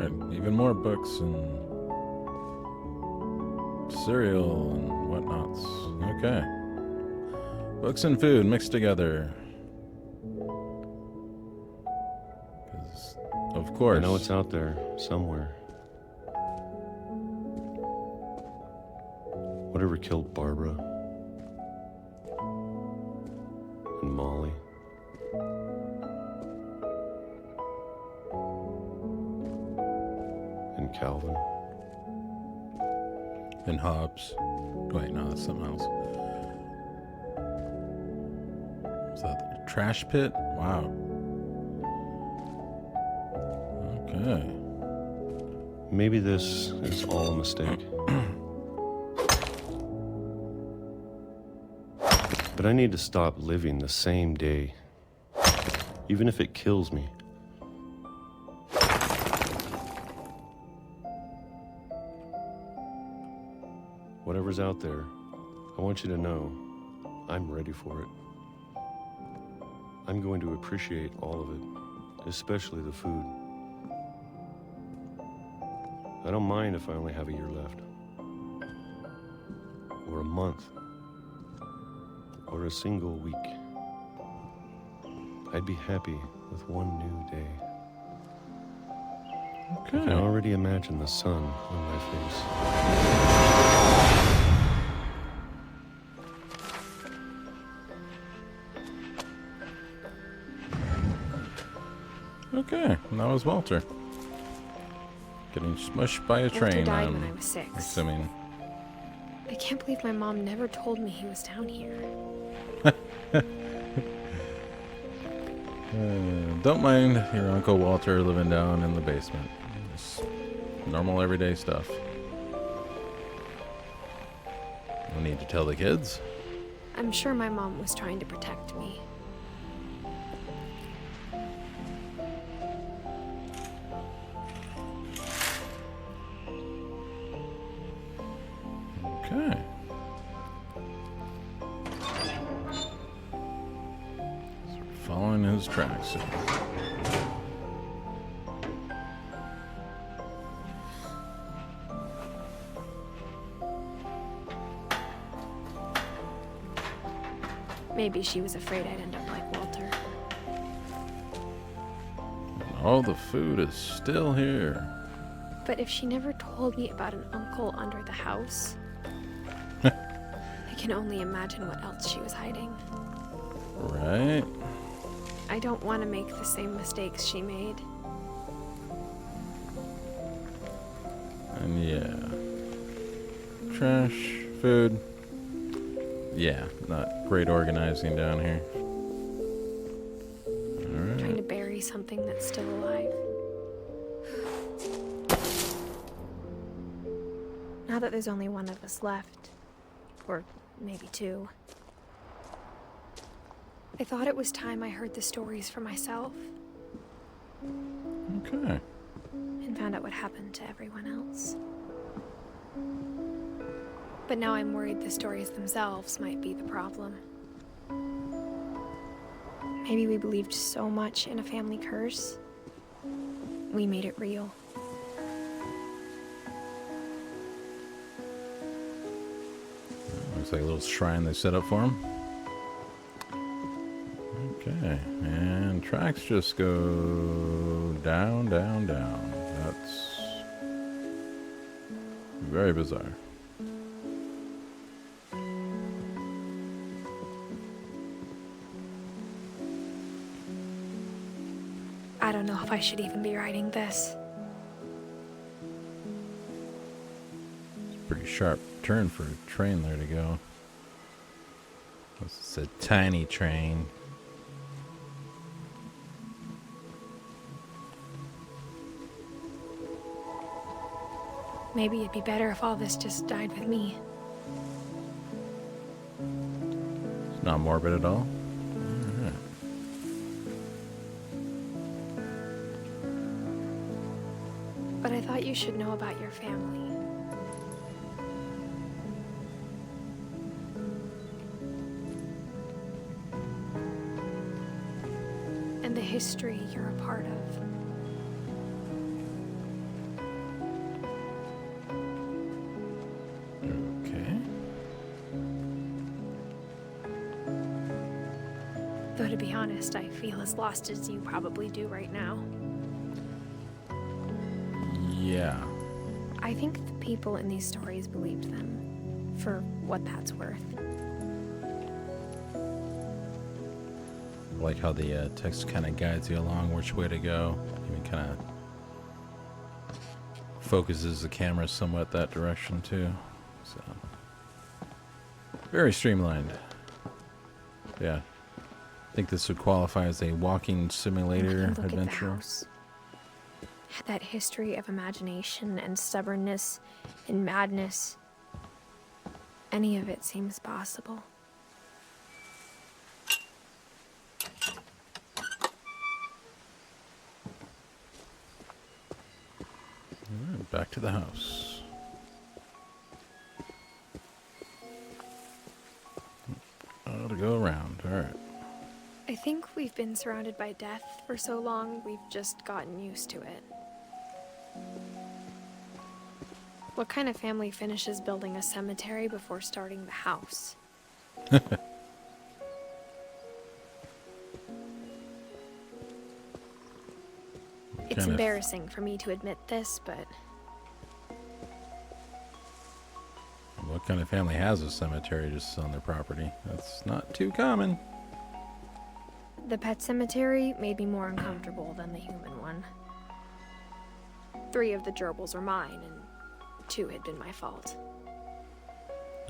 Alright, even more books and cereal and whatnots. Okay. Books and food mixed together. 'Cause, of course. I know it's out there somewhere. Whatever killed Barbara and Molly. And Calvin. And Hobbs. Wait, no, that's something else. Is that the trash pit? Wow. Okay. Maybe this is all a mistake. But I need to stop living the same day, even if it kills me. Whatever's out there, I want you to know I'm ready for it. I'm going to appreciate all of it, especially the food. I don't mind if I only have a year left, or a month, or a single week. I'd be happy with one new day. Okay. I can already imagine the sun on my face. Okay, and that was Walter. Getting smushed by a Walter train, died I'm when I was 6. assuming. I can't believe my mom never told me he was down here. Don't mind your Uncle Walter living down in the basement. Just normal everyday stuff. No need to tell the kids. I'm sure my mom was trying to protect me. Okay. So we're following his tracks. Maybe she was afraid I'd end up like Walter. All the food is still here. But if she never told me about an uncle under the house, I can only imagine what else she was hiding. Right? I don't want to make the same mistakes she made. And yeah. Trash, food. Yeah, not great organizing down here. Alright. Trying to bury something that's still alive. Now that there's only one of us left, or maybe two, I thought it was time I heard the stories for myself Okay. and found out what happened to everyone else. But now I'm worried the stories themselves might be the problem. Maybe we believed so much in a family curse, we made it real. Looks like a little shrine they set up for him. Okay, and tracks just go down, down, down. That's very bizarre. I don't know if I should even be writing this. Pretty sharp turn for a train there to go. It's a tiny train. Maybe it'd be better if all this just died with me. It's not morbid at all. Alright. But I thought you should know about your family. And the history you're a part of. Though to be honest, I feel as lost as you probably do right now. Yeah. I think the people in these stories believed them, for what that's worth. I like how the text kind of guides you along which way to go. Even kind of focuses the camera somewhat that direction too. So very streamlined. Yeah. I think this would qualify as a walking simulator Look adventure. at the house. Had that history of imagination and stubbornness and madness. Any of it seems possible. Alright, back to the house. Oh, to go around. Alright. I think we've been surrounded by death for so long, we've just gotten used to it. What kind of family finishes building a cemetery before starting the house? It's embarrassing for me to admit this, but What kind of family has a cemetery just on their property? That's not too common. The pet cemetery made me more uncomfortable than the human one. 3 of the gerbils were mine, and 2 had been my fault.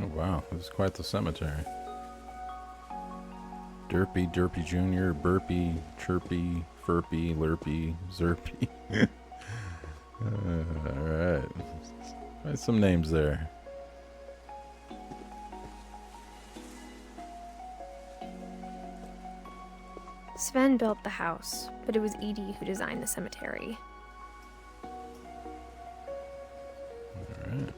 Oh wow, this is quite the cemetery. Derpy, Derpy Jr., Burpy, Chirpy, Furpy, Lurpy, Zerpy. Alright. Quite some names there. Sven built the house, but it was Edie who designed the cemetery. Alright.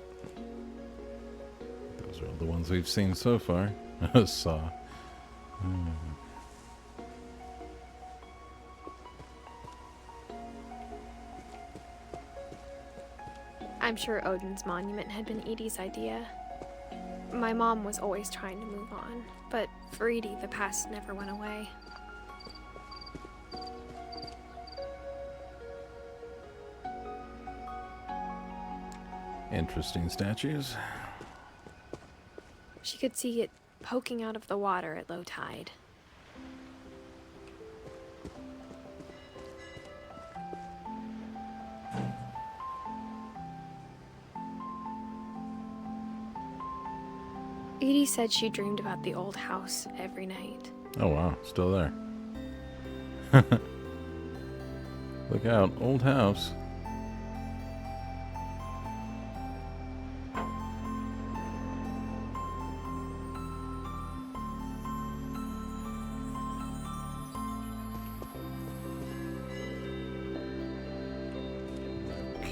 Those are all the ones we've seen so far. Saw. I'm sure Odin's monument had been Edie's idea. My mom was always trying to move on, but for Edie, the past never went away. Interesting statues. She could see it poking out of the water at low tide. Edie said she dreamed about the old house every night. Oh wow, still there. Look out, old house.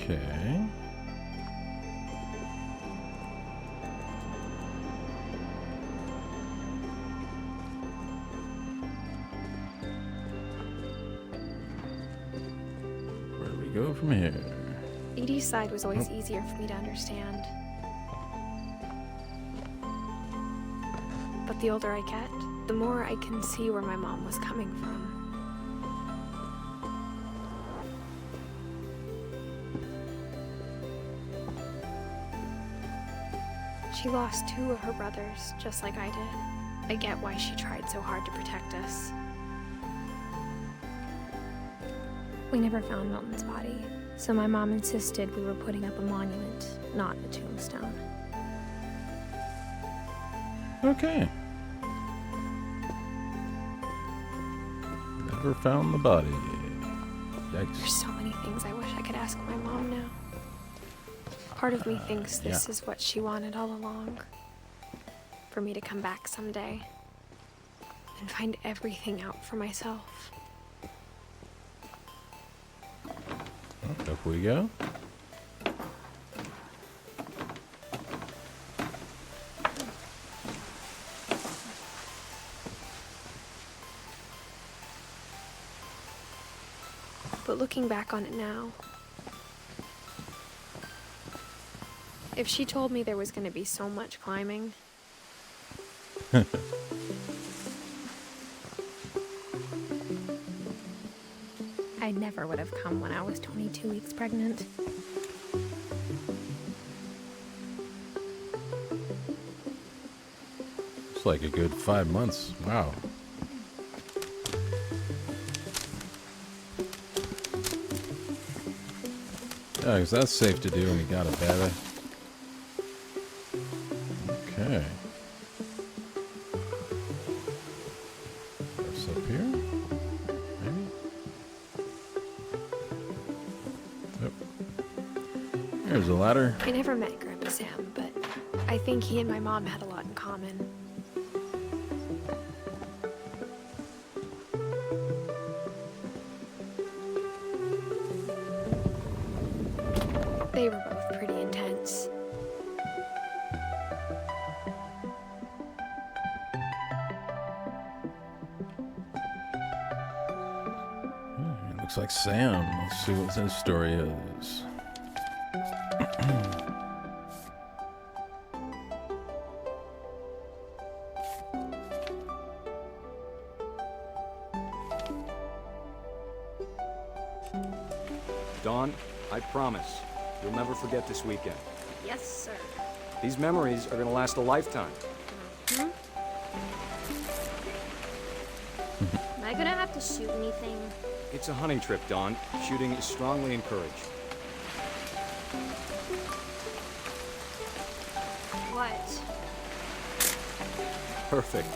Okay. Where do we go from here? Edie's side was always easier for me to understand. But the older I get, the more I can see where my mom was coming from. She lost 2 of her brothers, just like I did. I get why she tried so hard to protect us. We never found Milton's body, so my mom insisted we were putting up a monument, not a tombstone. Okay. Never found the body. There's Yikes. so many things I wish I could ask my mom now. Part of me thinks this is what she wanted all along. For me to come back someday and find everything out for myself. Up we go. But looking back on it now, if she told me there was going to be so much climbing, I never would have come when I was 22 weeks pregnant. It's like a good 5 months. Wow. Yeah, 'cause that's safe to do when you got a baby. Okay. What's up here? Maybe? Yep. There's a ladder. I never met Grandpa Sam, but I think he and my mom had a lot in common. They were both pretty intense. It looks like Sam. Let's see what his story is. Dawn, I promise, you'll never forget this weekend. Yes, sir. These memories are gonna last a lifetime. Am I gonna have to shoot anything? It's a hunting trip, Dawn. Shooting is strongly encouraged. What? Perfect.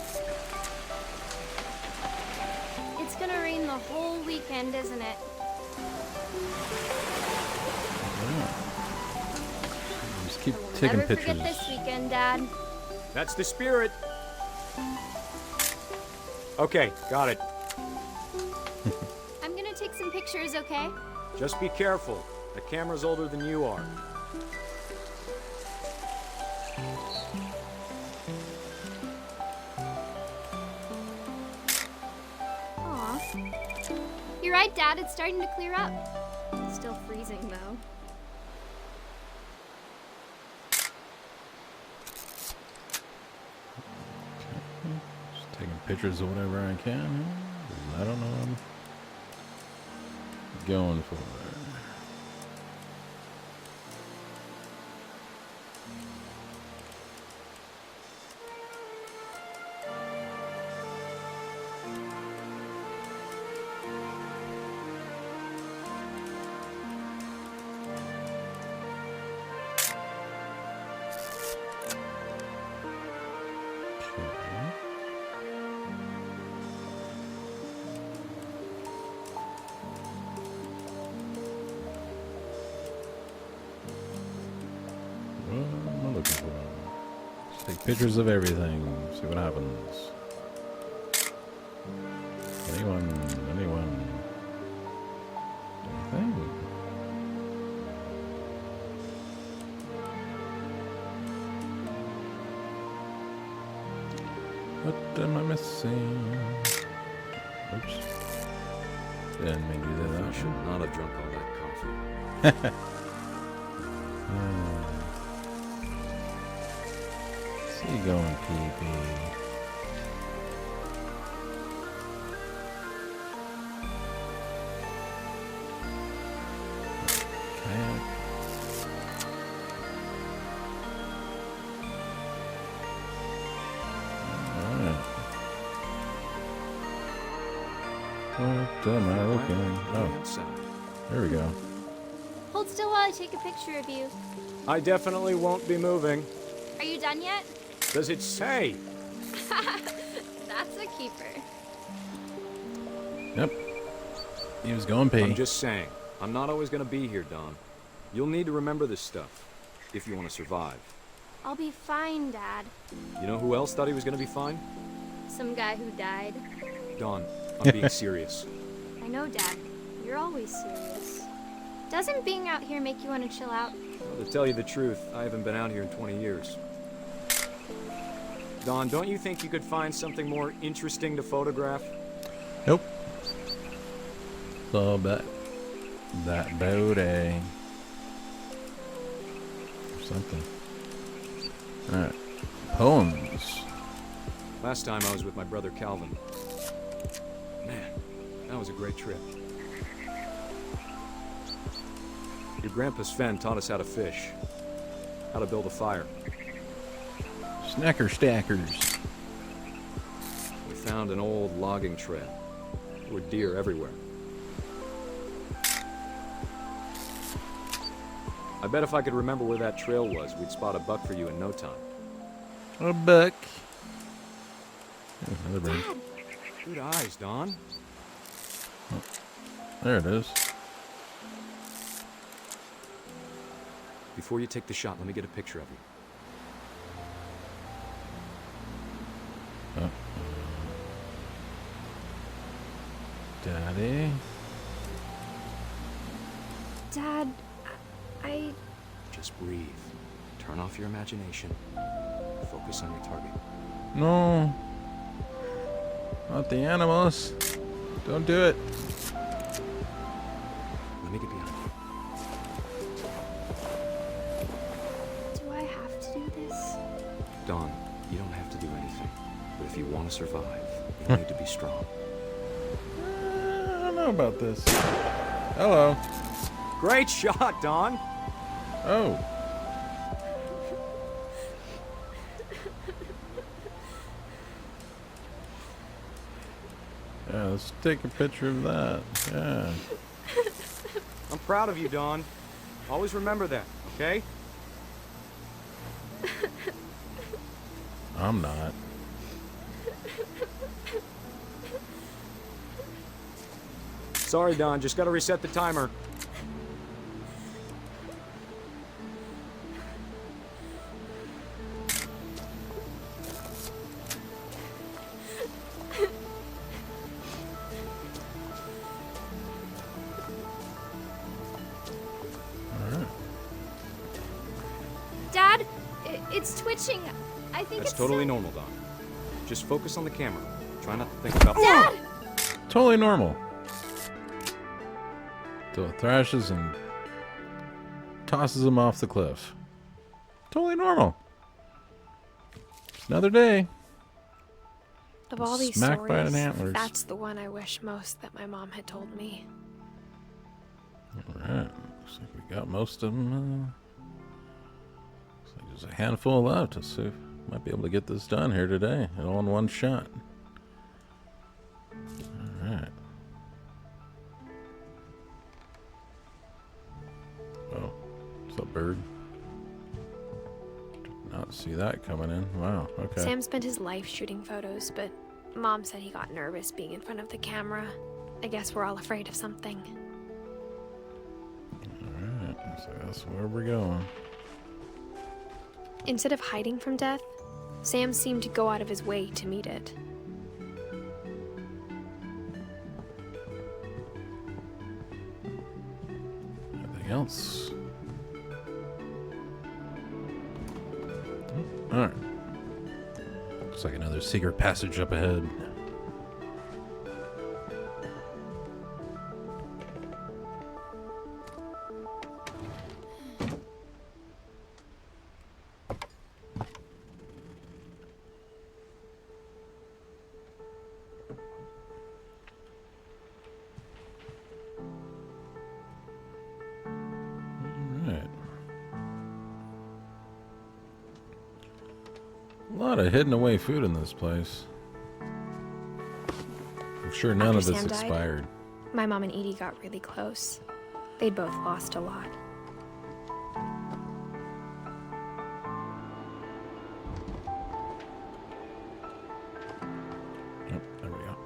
It's gonna rain the whole weekend, isn't it? Just keep I will taking never pictures. forget this weekend, Dad. That's the spirit. Okay, got it. I'm gonna take some pictures, okay? Just be careful. The camera's older than you are. Aw. You're right, Dad. It's starting to clear up. Still freezing, though. Just taking pictures of whatever I can. I don't know what I'm going for. What am I looking for? Just take pictures of everything. See what happens. Anyone? Anything? What am I missing? Oops. Didn't mean to do that. I should not have drunk all that coffee. See you going, PP. Kayak. Alright. What am I looking? Oh, there we go. Hold still while I take a picture of you. I definitely won't be moving. Are you done yet? Does it say? That's a keeper. Yep. He was going pee. I'm just saying. I'm not always gonna be here, Dawn. You'll need to remember this stuff if you want to survive. I'll be fine, Dad. You know who else thought he was gonna be fine? Some guy who died. Dawn, I'm being serious. I know, Dad. You're always serious. Doesn't being out here make you want to chill out? Well, to tell you the truth, I haven't been out here in 20 years. Dawn, don't you think you could find something more interesting to photograph? Nope. It's all about that booty. Or something. Alright. Poems. Last time I was with my brother Calvin. Man, that was a great trip. Your grandpa Sven taught us how to fish, how to build a fire. Snacker stackers. We found an old logging trail. There were deer everywhere. I bet if I could remember where that trail was, we'd spot a buck for you in no time. A buck. Oh, another bird. Dad, Good eyes, Don. There it is. Before you take the shot, let me get a picture of you. Oh. Daddy. Dad, I... Just breathe. Turn off your imagination. Focus on your target. No. Not the animals. Don't do it. Let me get behind you. do I have to do this? Don, you don't have to do anything. But if you want to survive, you need to be strong. I don't know about this. Hello. Great shot, Don! Oh. Yeah, let's take a picture of that. Yeah. I'm proud of you, Don. Always remember that, okay? I'm not. Sorry, Don. Just gotta reset the timer. Dad, it's twitching. I think That's it's totally so... normal, Don. Just focus on the camera. Try not to think about... Dad! Totally normal. So it thrashes and tosses him off the cliff. Totally normal. It's another day. Of all these Smacked by an stories, antlers. that's the one I wish most that my mom had told me. Alright. Looks like we got most of them. Looks like there's a handful left. Let's see if we might be able to get this done here today. All in one shot. Alright. Oh. What's up, bird? Did not see that coming in. Wow. Okay. Sam spent his life shooting photos, but Mom said he got nervous being in front of the camera. I guess we're all afraid of something. Alright. So that's where we're going. Instead of hiding from death, Sam seemed to go out of his way to meet it. Anything else? Alright. Looks like another secret passage up ahead. A lot of hidden away food in this place. I'm sure none of After it's Sam died, expired. My mom and Edie got really close. They'd both lost a lot. Yep, there we go.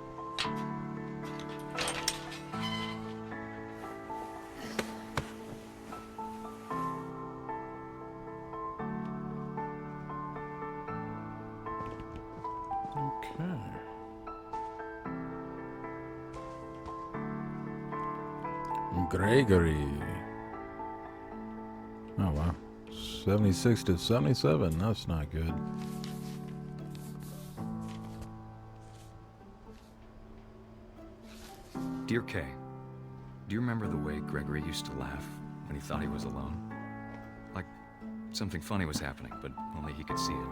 Okay. Gregory. Oh wow. 76 to 77. That's not good. Dear Kay, do you remember the way Gregory used to laugh when he thought he was alone? Like something funny was happening, but only he could see it.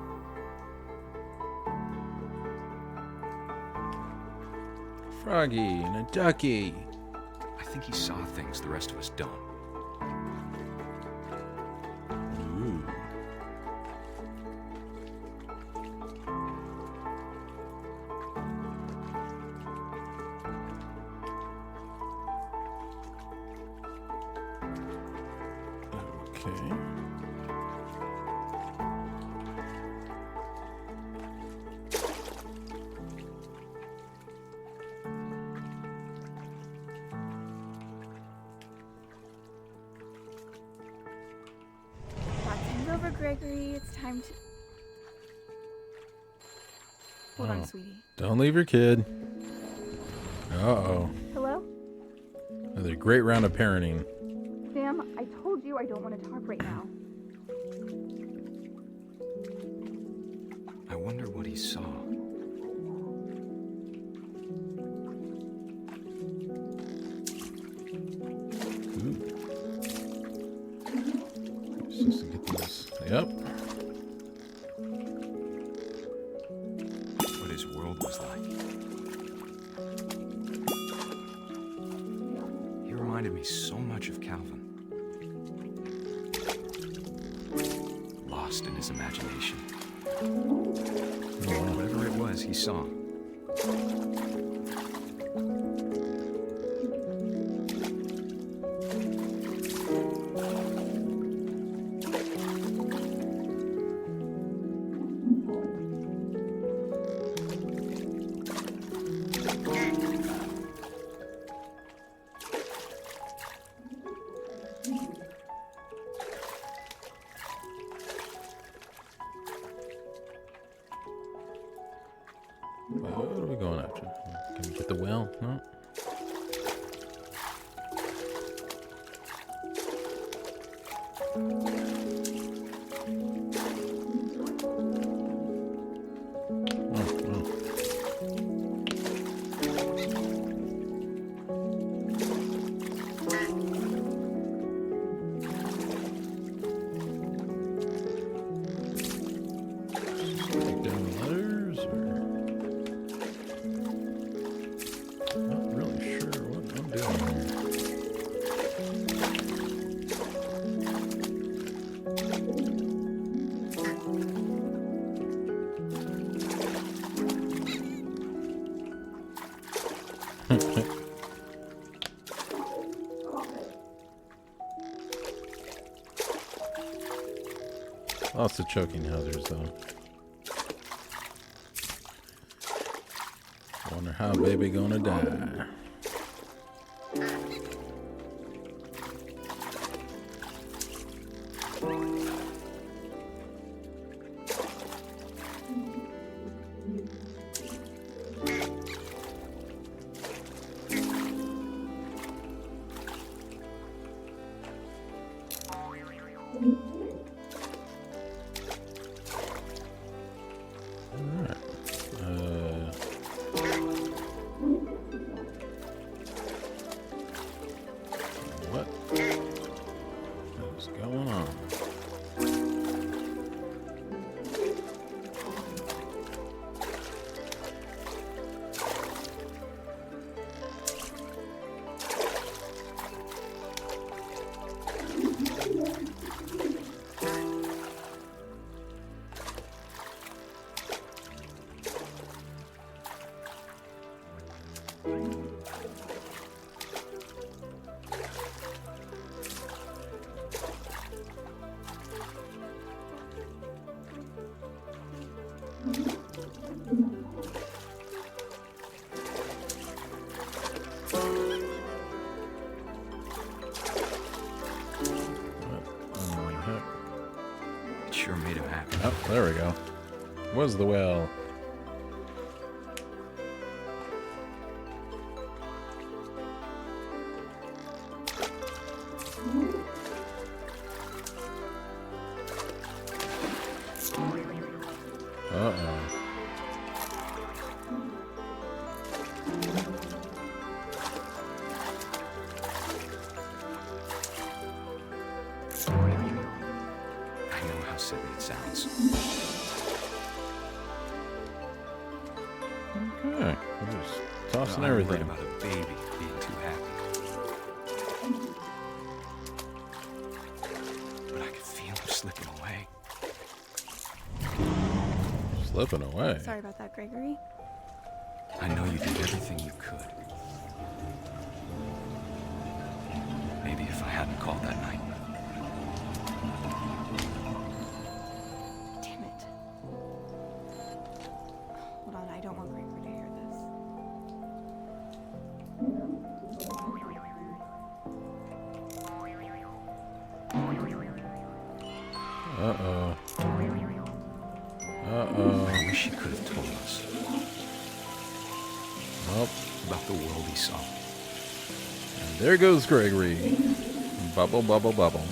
Froggy and a ducky. I think he saw things the rest of us don't. Ooh. Okay. Things over, Gregory. It's time to... Hold on, sweetie. Don't leave your kid. Uh-oh. Hello? Another great round of parenting. Sam, I told you I don't want to talk right now. I wonder what he saw. Ooh. Just to get these. Yep. What his world was like. He reminded me so much of Calvin. Lost in his imagination. Whatever it was he saw. What are we going after? Can we get the well? No? Lots of choking hazards, though. Wonder how baby gonna die. What is going on? It sure made him happy. Oh, there we go. Was the well. Uh-oh. I know how silly it sounds. Okay. We're just tossing I'm worried everything. about a baby being too happy. But I could feel him slipping away. Slipping away. Sorry about that, Gregory. I know you did everything you could. Maybe if I hadn't called that night. Damn it. Hold on, I don't want Gregory to hear this. Uh-oh. Uh-oh. I wish he could have told us Well, about the world he saw. and there goes Gregory. Bubble, bubble, bubble.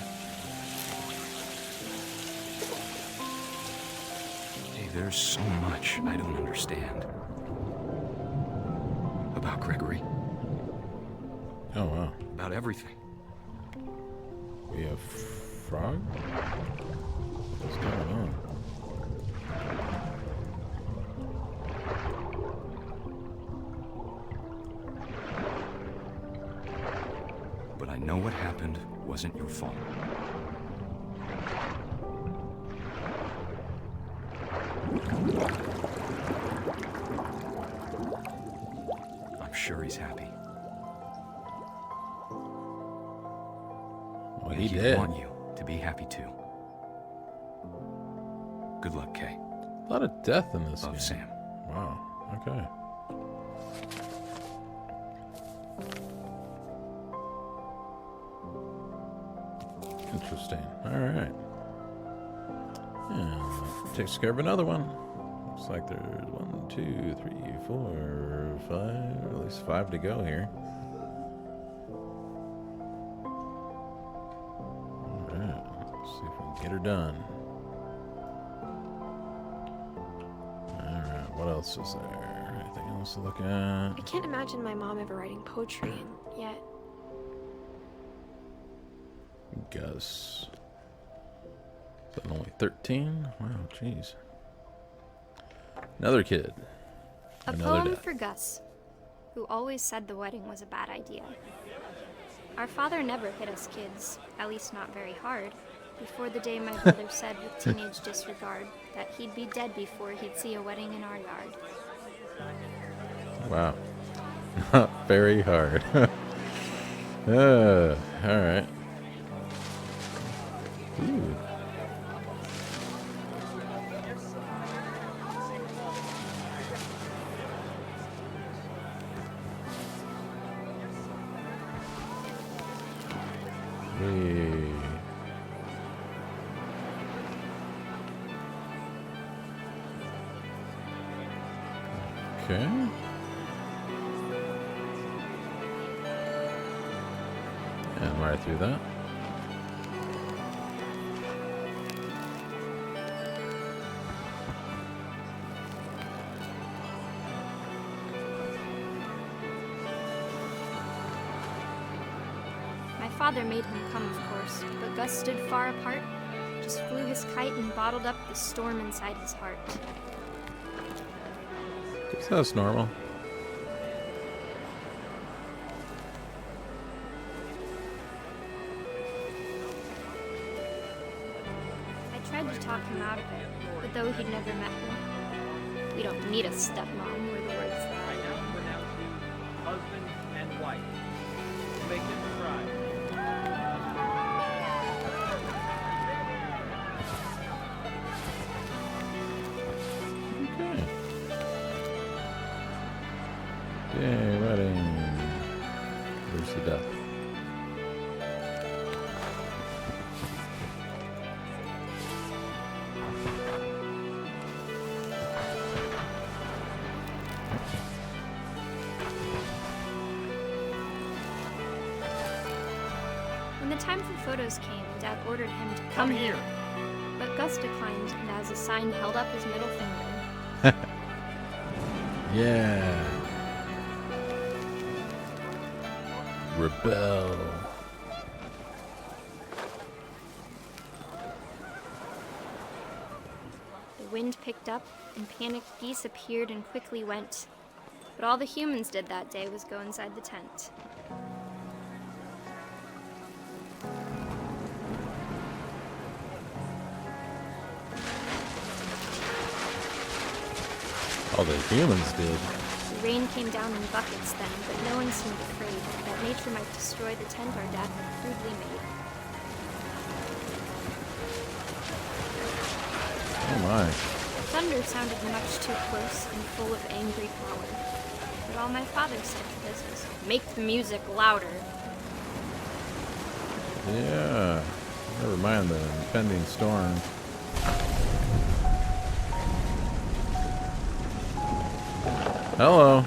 Hey, there's so much I don't understand about Gregory, Oh, wow. about everything. We have frog? What's going on? But I know what happened wasn't your fault. I'm sure he's happy. Well, And he he'd did. want you to be happy too. Good luck, Kay. A lot of death in this Love, game. Sam. Wow. Okay. Interesting. All right. And takes care of another one. Looks like there's 1, 2, 3, 4, 5, at least 5 to go here. All right. Let's see if we can get her done. All right. What else is there? Anything else to look at? I can't imagine my mom ever writing poetry, and yet Gus. Is that only 13? Wow, jeez. Another kid. a Another poem death. for Gus, who always said the wedding was a bad idea. Our father never hit us kids, at least not very hard, before the day my brother said with teenage disregard that he'd be dead before he'd see a wedding in our yard. Wow. Not very hard. All right. Ooh. Hey. Okay. And right through that. My father made him come, of course, but Gus stood far apart, just flew his kite and bottled up the storm inside his heart. That's normal. I tried to talk him out of it, but though he'd never met me, we don't need a stepmom, were the words that I now pronounce you husband and wife. Make them cry. Okay. Yay, wedding. Where's the death? When the time for photos came, Dad ordered him to Come here. But Gus declined, and as a sign held up his middle finger. Yeah. Rebel. The wind picked up, and panicked geese appeared and quickly went. But all the humans did that day was go inside the tent. All the humans did. The rain came down in buckets then, but no one seemed afraid that nature might destroy the tent our dad had crudely made. Oh my. Thunder sounded much too close and full of angry power. But all my father said to this was, make the music louder. Yeah. Never mind the impending storm. Hello.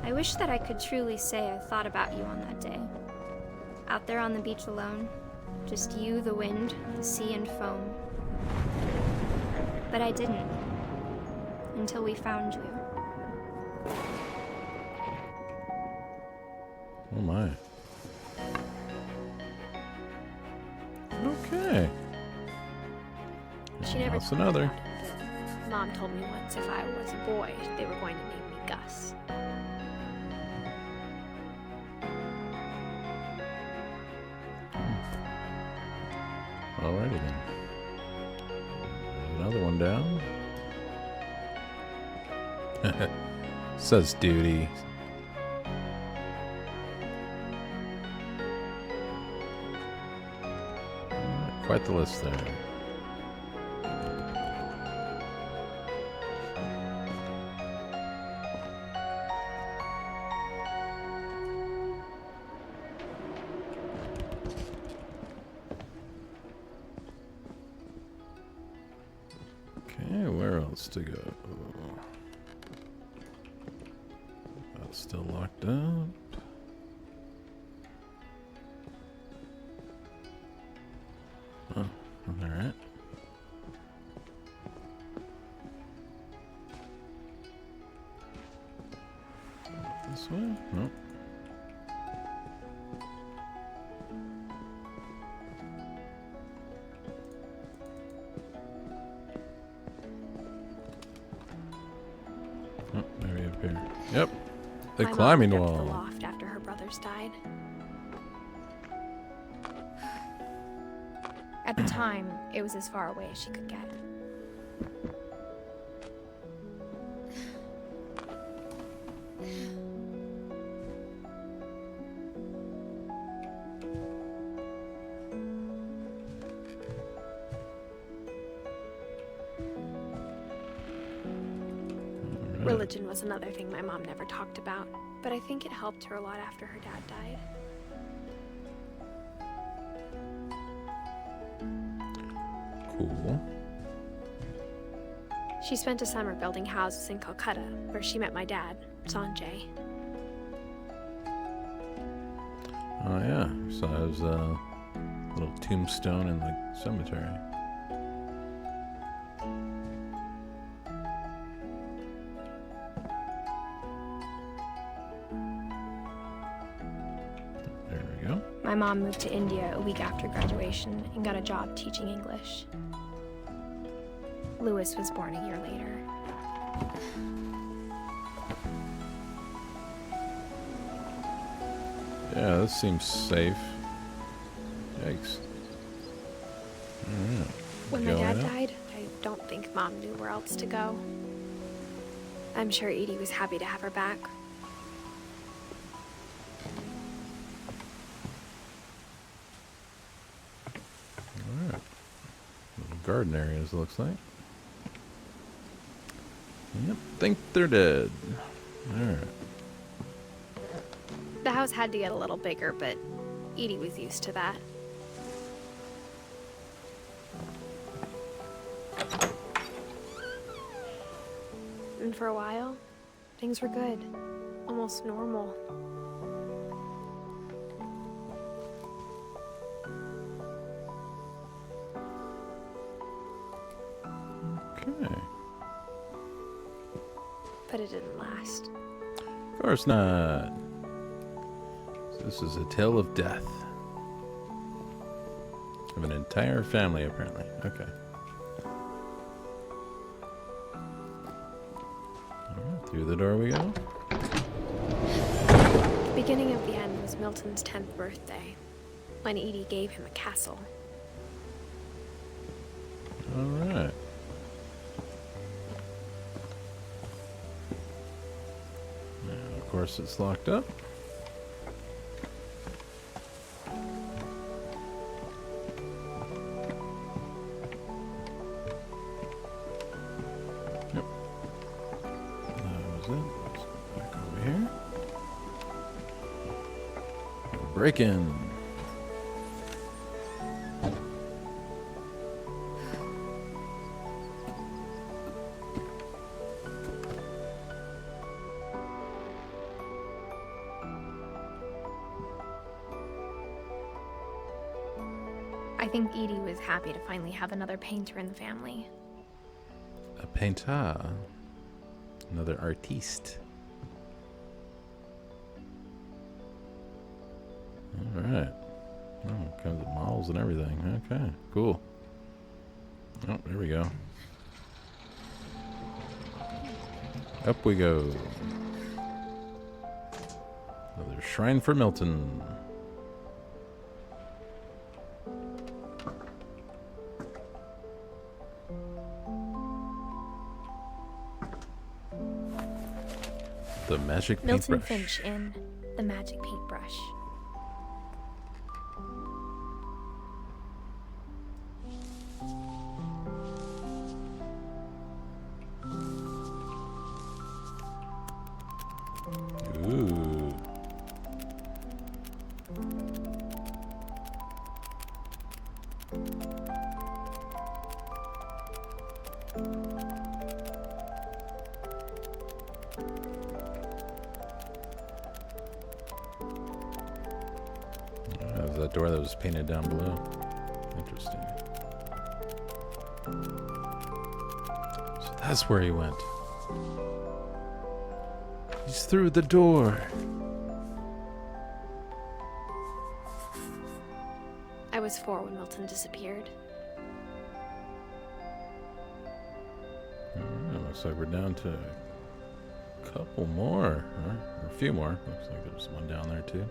I wish that I could truly say I thought about you on that day. Out there on the beach alone, just you, the wind, the sea, and foam. But I didn't. Until we found you. Oh my. Okay. She never That's told me another. about it, but Mom told me once if I was a boy, they were going to name me Gus. Alrighty then. Another one down. Says duty. Quite the list there. Okay, where else to go? That's still locked up. Oh, alright. This way? Nope. Oh, maybe up here. Yep. The My mom climbing moved up to the wall. loft after her brothers died. At the time, it was as far away as she could get. Religion was another thing my mom never talked about, but I think it helped her a lot after her dad died. Cool. She spent a summer building houses in Calcutta, where she met my dad, Sanjay. Oh yeah, so there's a little tombstone in the cemetery. There we go. My mom moved to India a week after graduation and got a job teaching English. Lewis was born a year later. Yeah, this seems safe. Yikes. Alright. When my Going dad up. died, I don't think Mom knew where else to go. I'm sure Edie was happy to have her back. Alright. Little garden areas, looks like. Yep, think they're dead. Alright. The house had to get a little bigger, but Edie was used to that. And for a while, things were good. Almost normal. Okay. But it didn't last. Of course not. So this is a tale of death. Of an entire family, apparently. Okay. Alright, through the door we go. The beginning of the end was Milton's 10th birthday, when Edie gave him a castle. Alright. And of course it's locked up. Yep. That was it. Let's go back over here. Break in. I think Edie was happy to finally have another painter in the family. A painter. Another artiste. Alright. Oh, comes with models and everything. Okay, cool. Oh, there we go. Up we go. Another shrine for Milton. The magic Milton paintbrush. Finch in The Magic Paintbrush. Ooh. That was that door that was painted down below. Interesting. So that's where he went. He's through the door. I was 4 when Milton disappeared. Looks like we're down to a couple more, or a few more. Looks like there's one down there too.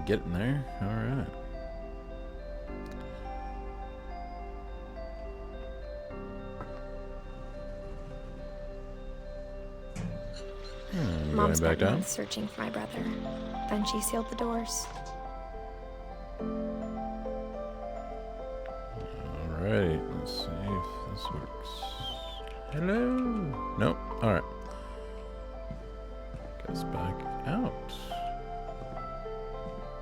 Getting there. All right. Mom Going back spent down. months searching for my brother. Then she sealed the doors. Alright, let's see if this works. Hello? Nope. Alright. Guess back out.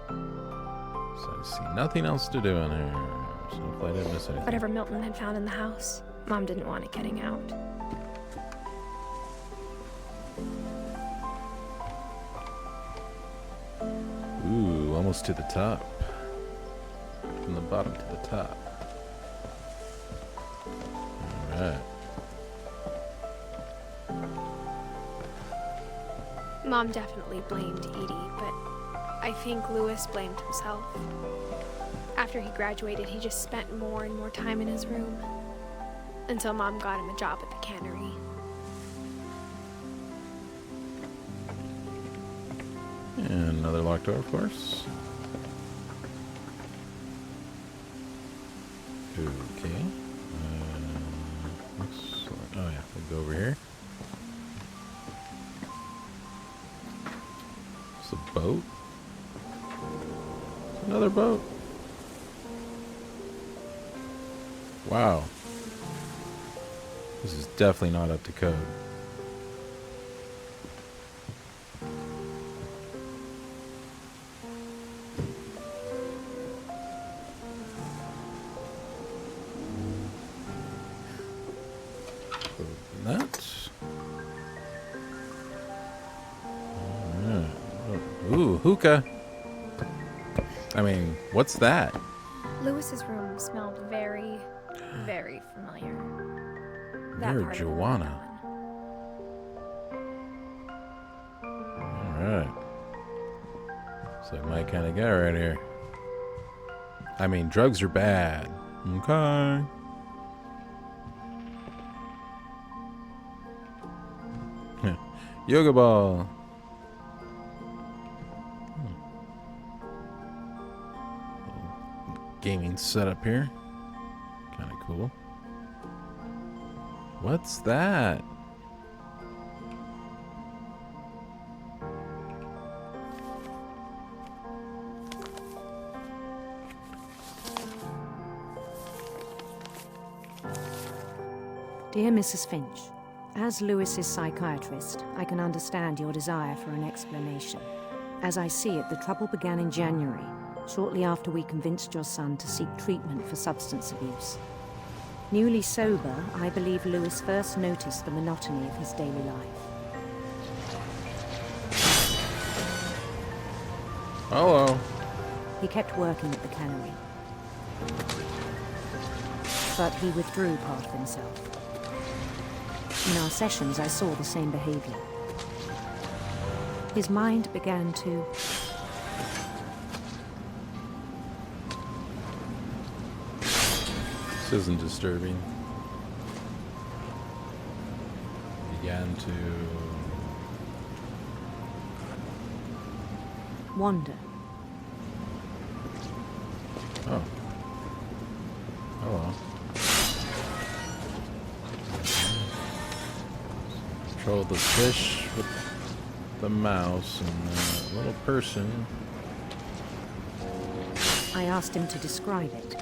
So I see nothing else to do in here. So hopefully I didn't miss anything. Whatever Milton had found in the house, Mom didn't want it getting out. Ooh, almost to the top. From the bottom to the top. Alright. Mom definitely blamed Edie, but I think Lewis blamed himself. After he graduated, he just spent more and more time in his room. Until Mom got him a job at the cannery. And another locked door, of course. Okay. Looks like, oh yeah, we'll go over here. It's a boat. It's another boat. Wow. This is definitely not up to code. That. Ooh, hookah. I mean, what's that? Lewis's room smelled very, very familiar. That part of the room Marijuana. Alright. Looks like my kind of guy right here. I mean, drugs are bad. Okay. Yoga ball. Gaming setup here. Kind of cool. What's that? Dear Mrs. Finch, as Lewis's psychiatrist, I can understand your desire for an explanation. As I see it, the trouble began in January, shortly after we convinced your son to seek treatment for substance abuse. Newly sober, I believe Lewis first noticed the monotony of his daily life. Hello. He kept working at the cannery, but he withdrew part of himself. In our sessions, I saw the same behavior. His mind began to... This isn't disturbing. Began to... wander. Oh. Hello. Control the fish with the mouse and the little person. I asked him to describe it.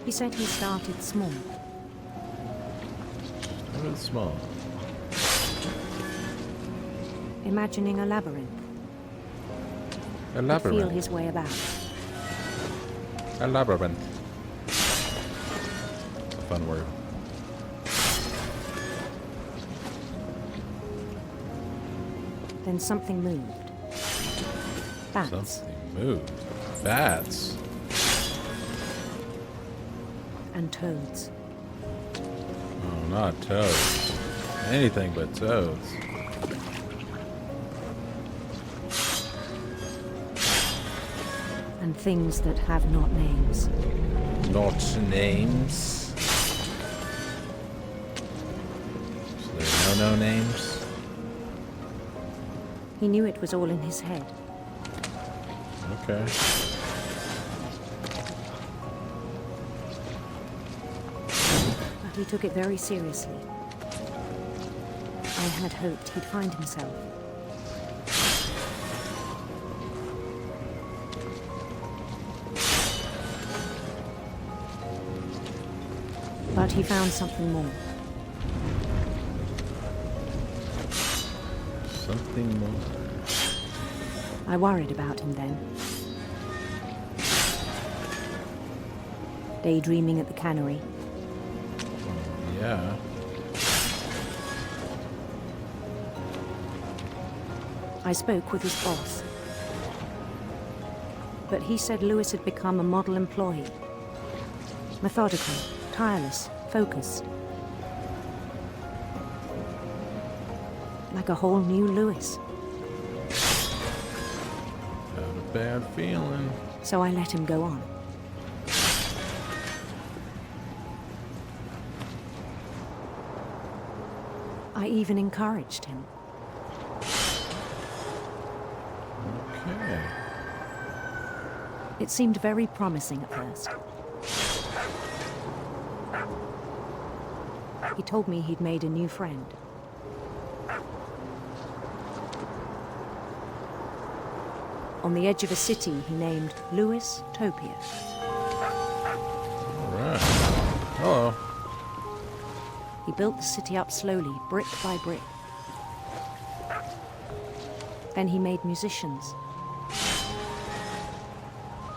He said he started small. Started small. Imagining a labyrinth. A He'd labyrinth. feel his way about. A labyrinth. A fun word. Then something moved. Bats. Something moved. Bats. And toads. Oh, not toads. Anything but toads. And things that have not names. Not names. So there are no names? He knew it was all in his head. Okay. But he took it very seriously. I had hoped he'd find himself. But he found something more. Something more. I worried about him then. Daydreaming at the cannery. Yeah. I spoke with his boss. But he said Lewis had become a model employee. Methodical, tireless, focused. Like a whole new Lewis. Had a bad feeling. So I let him go on. I even encouraged him. Okay. It seemed very promising at first. He told me he'd made a new friend. On the edge of a city he named Lewis Topia. Alright. Hello. He built the city up slowly, brick by brick. Then he made musicians.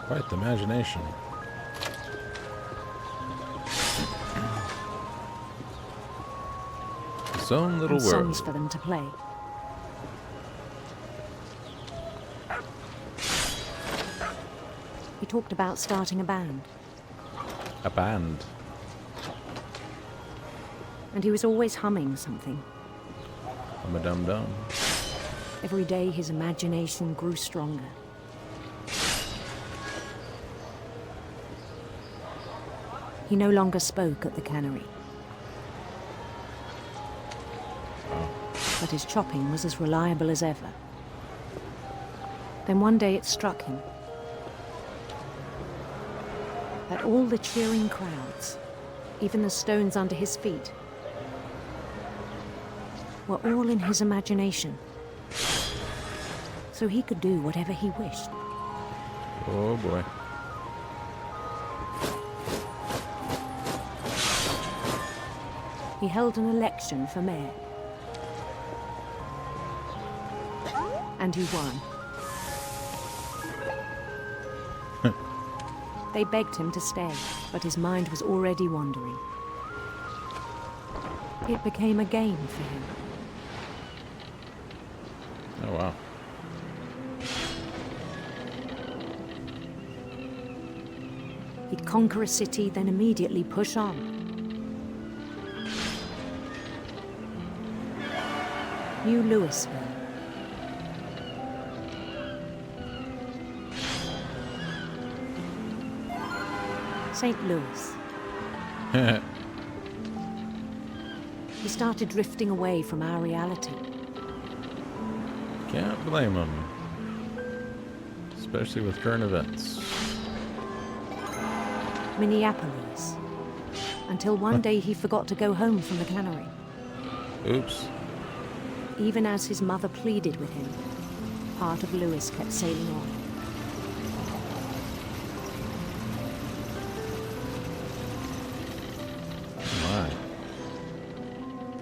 Quite the imagination. His own little And world. songs for them to play. He talked about starting a band. A band. And he was always humming something. I'm a dum-dum. Every day his imagination grew stronger. He no longer spoke at the cannery. But his chopping was as reliable as ever. Then one day it struck him. That all the cheering crowds, even the stones under his feet, were all in his imagination. So he could do whatever he wished. Oh boy. He held an election for mayor. And he won. They begged him to stay, but his mind was already wandering. It became a game for him. Oh wow. He'd conquer a city, then immediately push on. New Louisville. St. Louis. He started drifting away from our reality. Can't blame him. Especially with current events. Minneapolis. Until one day he forgot to go home from the cannery. Oops. Even as his mother pleaded with him, part of Louis kept sailing on. My.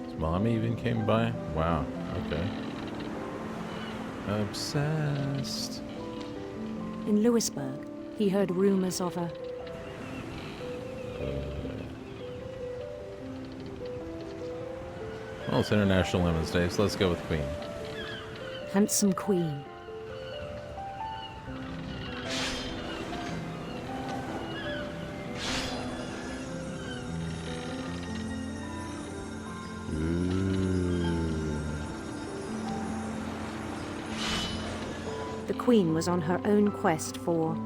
His mom even came by? Wow, okay. Obsessed. In Louisburg, he heard rumors of a... Well, it's International Women's Day, so let's go with Queen. handsome queen. The queen was on her own quest for...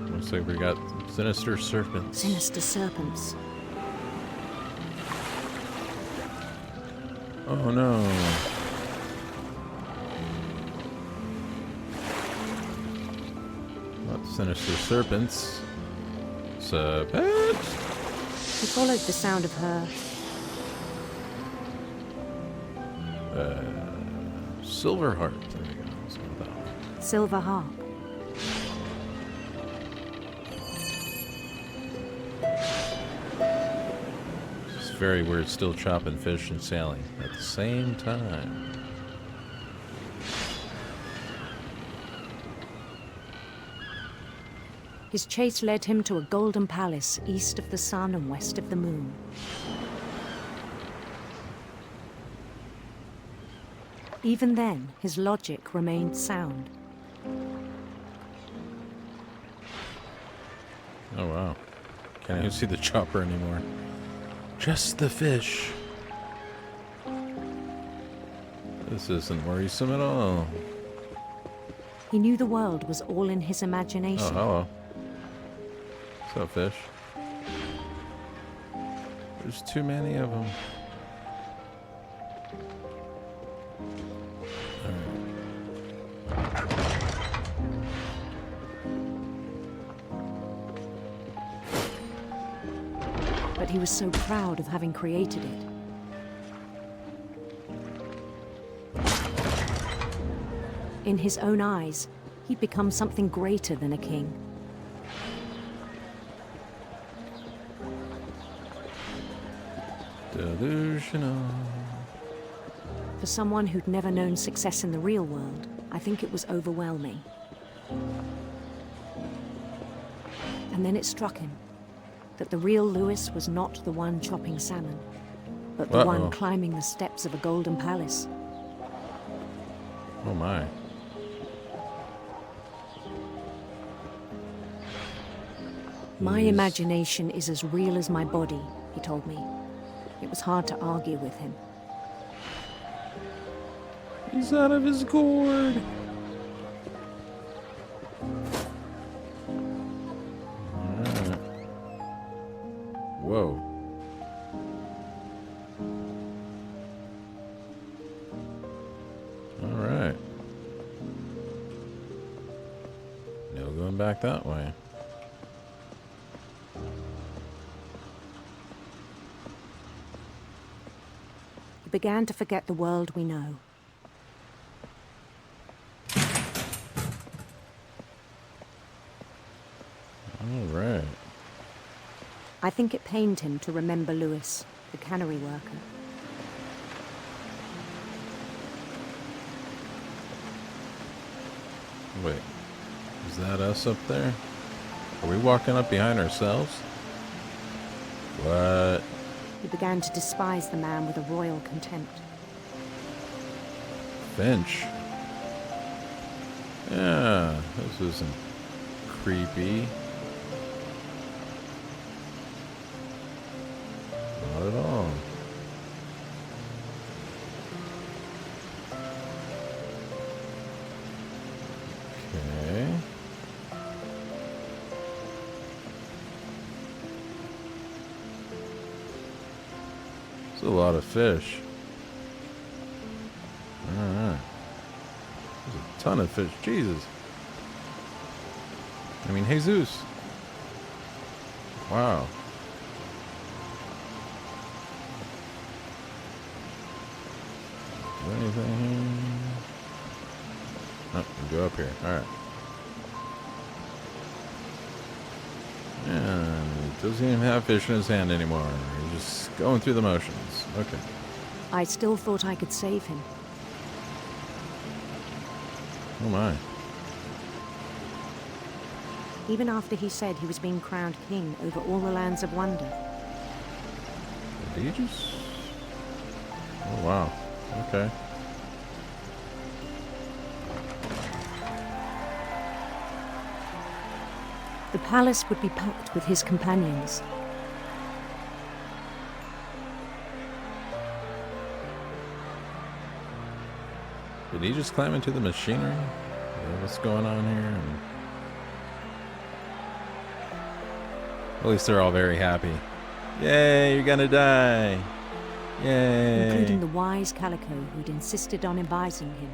Looks like we got sinister serpents. Sinister serpents. Oh no. Not sinister serpents. Serpents! He followed the sound of her... silver harp. There you go. Let's go with that one. silver harp. It's very weird, still chopping fish and sailing at the same time. His chase led him to a golden palace east of the sun and west of the moon. Even then, his logic remained sound. Oh wow. Can't even see the chopper anymore. Just the fish. This isn't worrisome at all. He knew the world was all in his imagination. Oh, hello. What's up, fish? There's too many of them. But he was so proud of having created it. In his own eyes, he'd become something greater than a king. Delusional. For someone who'd never known success in the real world, I think it was overwhelming. And then it struck him that the real Louis was not the one chopping salmon, but the one climbing the steps of a golden palace. Oh my. My imagination is as real as my body, he told me. It was hard to argue with him. He's out of his gourd. Alright. Whoa. Alright. back that way. He began to forget the world we know. All right. I think it pained him to remember Lewis, the cannery worker. Wait, is that us up there? Are we walking up behind ourselves? What? He began to despise the man with a royal contempt. Finch? Yeah, this isn't creepy. Not at all. Okay. It's a lot of fish. Alright. There's a ton of fish. Jesus. I mean, Jesus. Wow. Is there anything here? Oh, we go up here. Alright. And he doesn't even have fish in his hand anymore. He's just going through the motions. Okay. I still thought I could save him. Oh my. Even after he said he was being crowned king over all the lands of wonder. Did he just... Oh wow. Okay. The palace would be packed with his companions. Did he just climb into the machinery? What's going on here? And at least they're all very happy. Yay, you're gonna die. Yay. Including the wise Calico who'd insisted on advising him.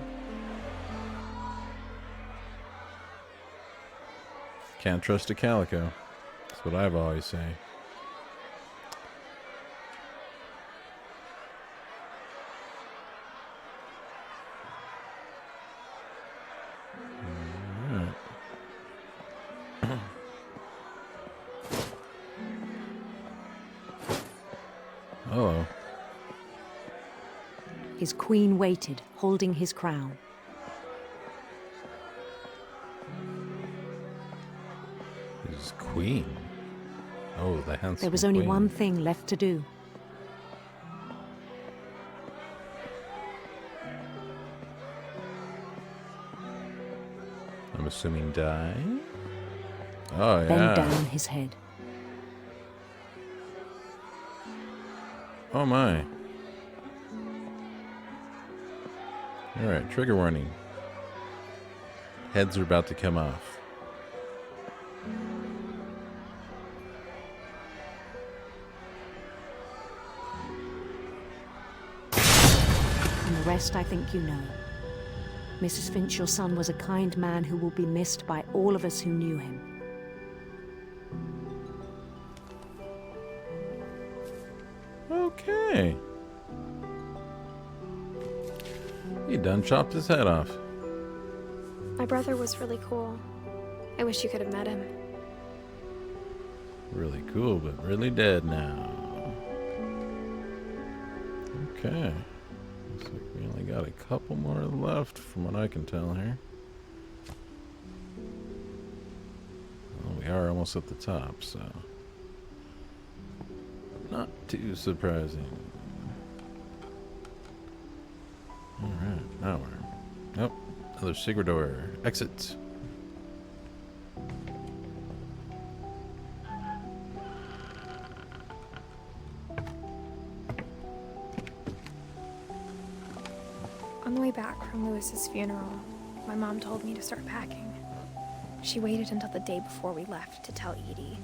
Can't trust a calico. That's what I've always say. Hello. His queen waited, holding his crown. His queen? Oh, the handsome There was only queen. one thing left to do. I'm assuming die? Oh, yeah. Bend down his head. Oh my. Alright, trigger warning. Heads are about to come off. And the rest I think you know. Mrs. Finch, your son was a kind man who will be missed by all of us who knew him. Okay. He done chopped his head off. My brother was really cool. I wish you could have met him. Really cool, but really dead now. Okay. Looks like we only got a couple more left from what I can tell here. Well, we are almost at the top, so... Not too surprising. Alright, now we're... Nope, another secret door. Exit. On the way back from Lewis's funeral, my mom told me to start packing. She waited until the day before we left to tell Edie.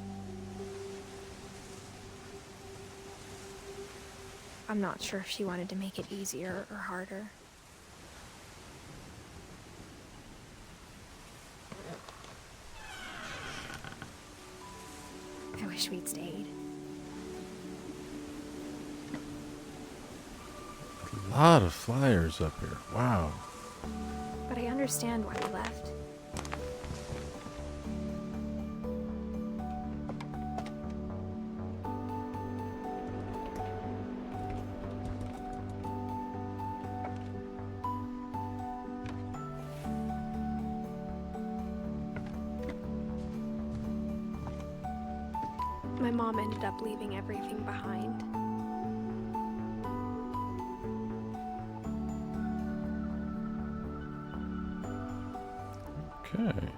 I'm not sure if she wanted to make it easier or harder. I wish we'd stayed. A lot of flyers up here. Wow. But I understand why we left. My mom ended up leaving everything behind. Okay.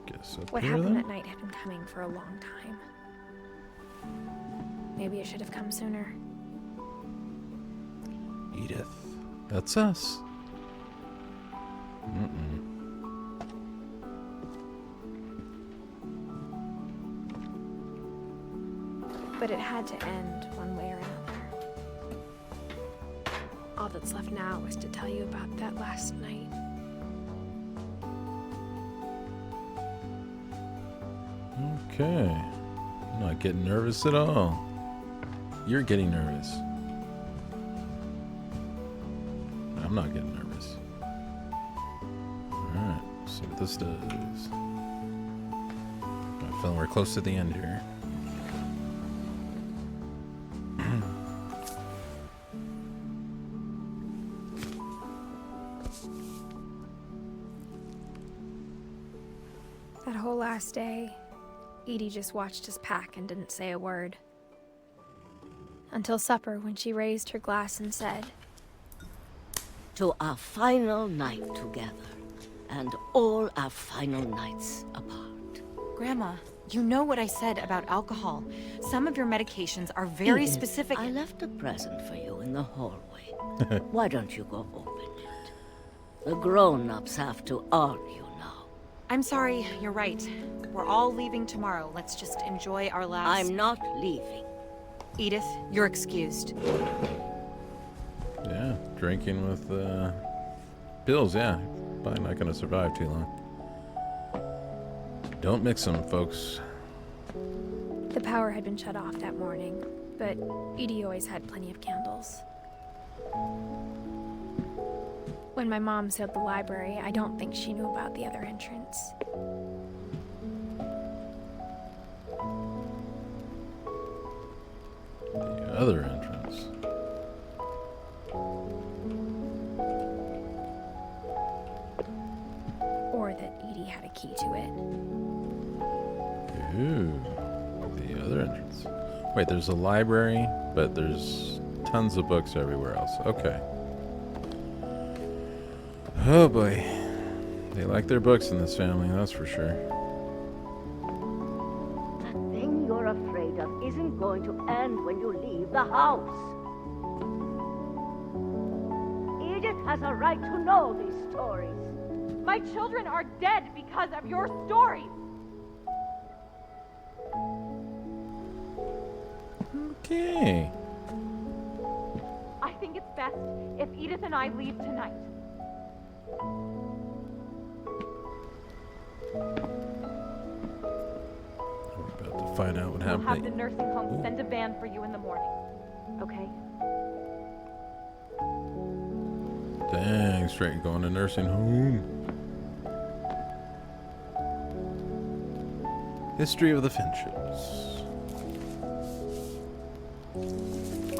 Guess up What here happened then? that night had been coming for a long time. Maybe it should have come sooner. Edith. That's us. But it had to end one way or another. All that's left now is to tell you about that last night. Okay. I'm not getting nervous at all. You're getting nervous. I'm not getting nervous. Alright, see what this does. I feel we're close to the end here. That whole last day, Edie just watched us pack and didn't say a word. Until supper, when she raised her glass and said, "To our final night together, and all our final nights apart." Grandma, you know what I said about alcohol. Some of your medications are very Edith, specific. I left a present for you in the hallway. Why don't you go open it? The grown-ups have to argue now. I'm sorry, you're right. We're all leaving tomorrow. Let's just enjoy our last... I'm not leaving. Edith, you're excused. Yeah, drinking with pills, yeah. Probably not gonna survive too long. Don't mix them, folks. the power had been shut off that morning, but Edie always had plenty of candles. When my mom said the library, I don't think she knew about the other entrance. The other entrance. Or that Edie had a key to it. Ooh, the other entrance. Wait, there's a library, but there's tons of books everywhere else. Okay. Oh boy. They like their books in this family, that's for sure. The thing you're afraid of isn't going to end when you leave the house. Edith has a right to know these stories. My children are dead because of your stories. Okay. I think it's best if Edith and I leave tonight. We're about to find out what We'll have happened. the nursing home send a van for you in the morning. Okay? Dang, straight going to nursing home. History of the Finches.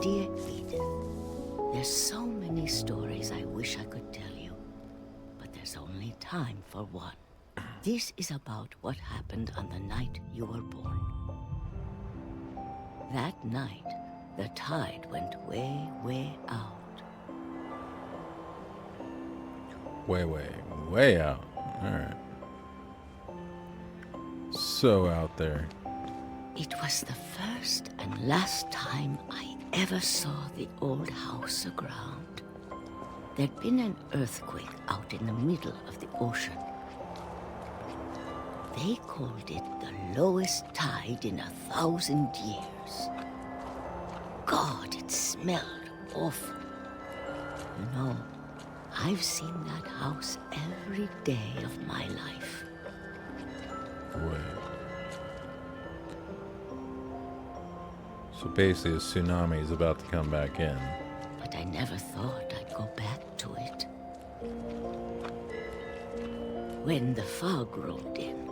Dear Edith, there's so many stories I wish I could tell you, but there's only time for one. This is about what happened on the night you were born. That night, the tide went way, way out. Way, way out. Alright. So out there. It was the first and last time I ever saw the old house aground. There'd been an earthquake out in the middle of the ocean. They called it the lowest tide in 1,000 years. God, it smelled awful. You know, I've seen that house every day of my life. Wait. So basically, a tsunami is about to come back in. But I never thought I'd go back to it. When the fog rolled in,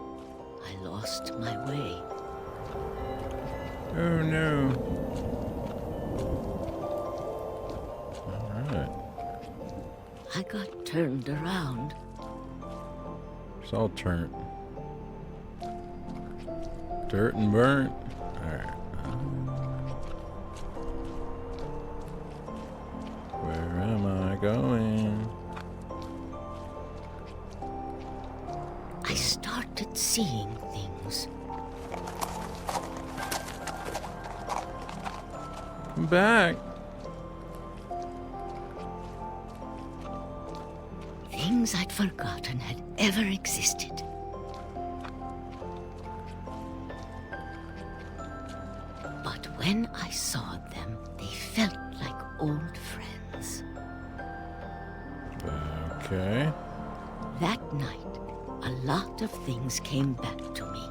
I lost my way. Oh no. Alright. I got turned around. It's all turnt. Dirt and burnt. Alright. Where am I going? I started seeing things. Come back. Things I'd forgotten had ever existed. But when I saw them, they felt like old friends. Okay. That night, a lot of things came back to me.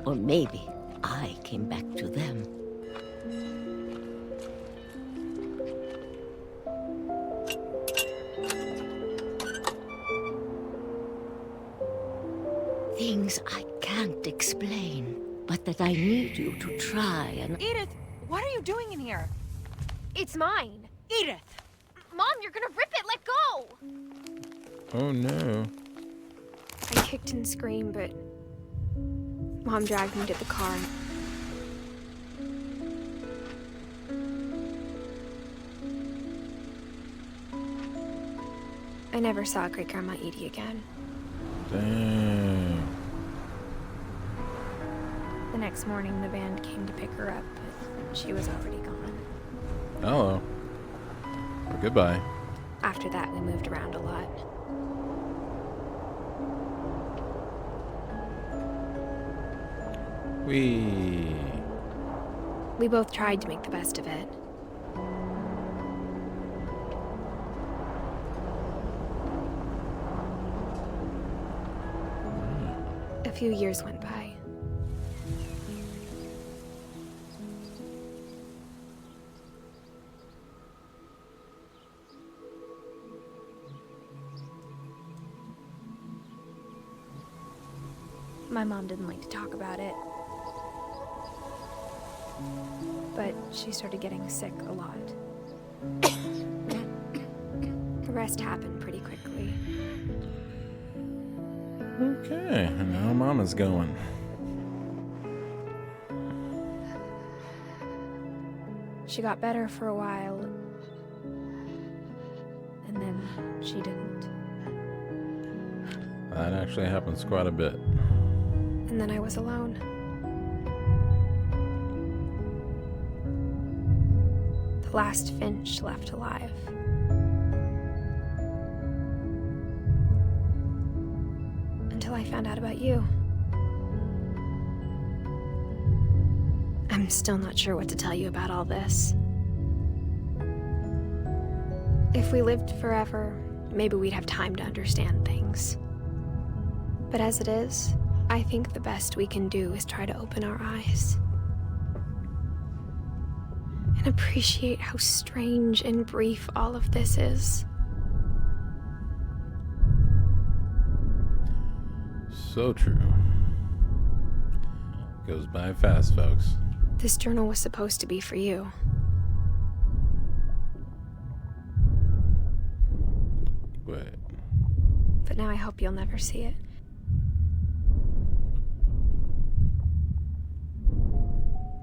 Or maybe I came back to them. Things I can't explain, but that I need you to try and... Edith, what are you doing in here? It's mine. Edith! Mom, you're gonna rip it! Let go! Oh no. I kicked and screamed, but Mom dragged me to the car. I never saw Great-Grandma Edie again. Dang. The next morning, the band came to pick her up, but she was already gone. Hello. Well, goodbye. After that, we moved around a lot. We both tried to make the best of it. A few years went by. My mom didn't like to talk about it. But she started getting sick a lot. The rest happened pretty quickly. Okay, and now Mama's going. She got better for a while, and then she didn't. That actually happens quite a bit. And then I was alone. The last Finch left alive. Until I found out about you. I'm still not sure what to tell you about all this. If we lived forever, maybe we'd have time to understand things. But as it is, I think the best we can do is try to open our eyes. And appreciate how strange and brief all of this is. So true. Goes by fast, folks. This journal was supposed to be for you. Wait. But now I hope you'll never see it.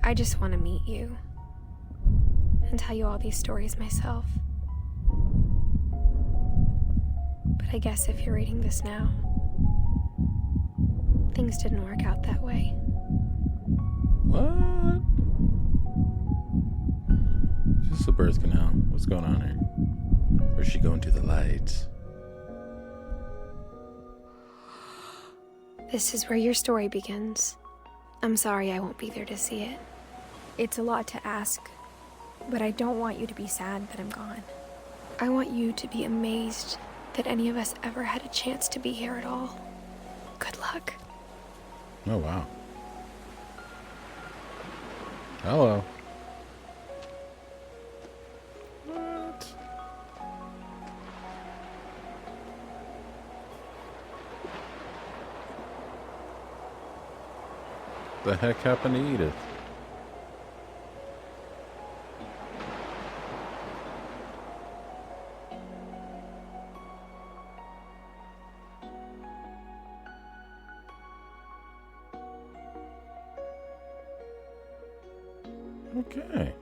I just want to meet you. And tell you all these stories myself. But I guess if you're reading this now, things didn't work out that way. What? Is this a birth canal? What's going on here? Or is she going to the light? This is where your story begins. I'm sorry I won't be there to see it. It's a lot to ask, but I don't want you to be sad that I'm gone. I want you to be amazed that any of us ever had a chance to be here at all. Good luck. Oh, wow. Hello. What? The heck happened to Edith? Okay.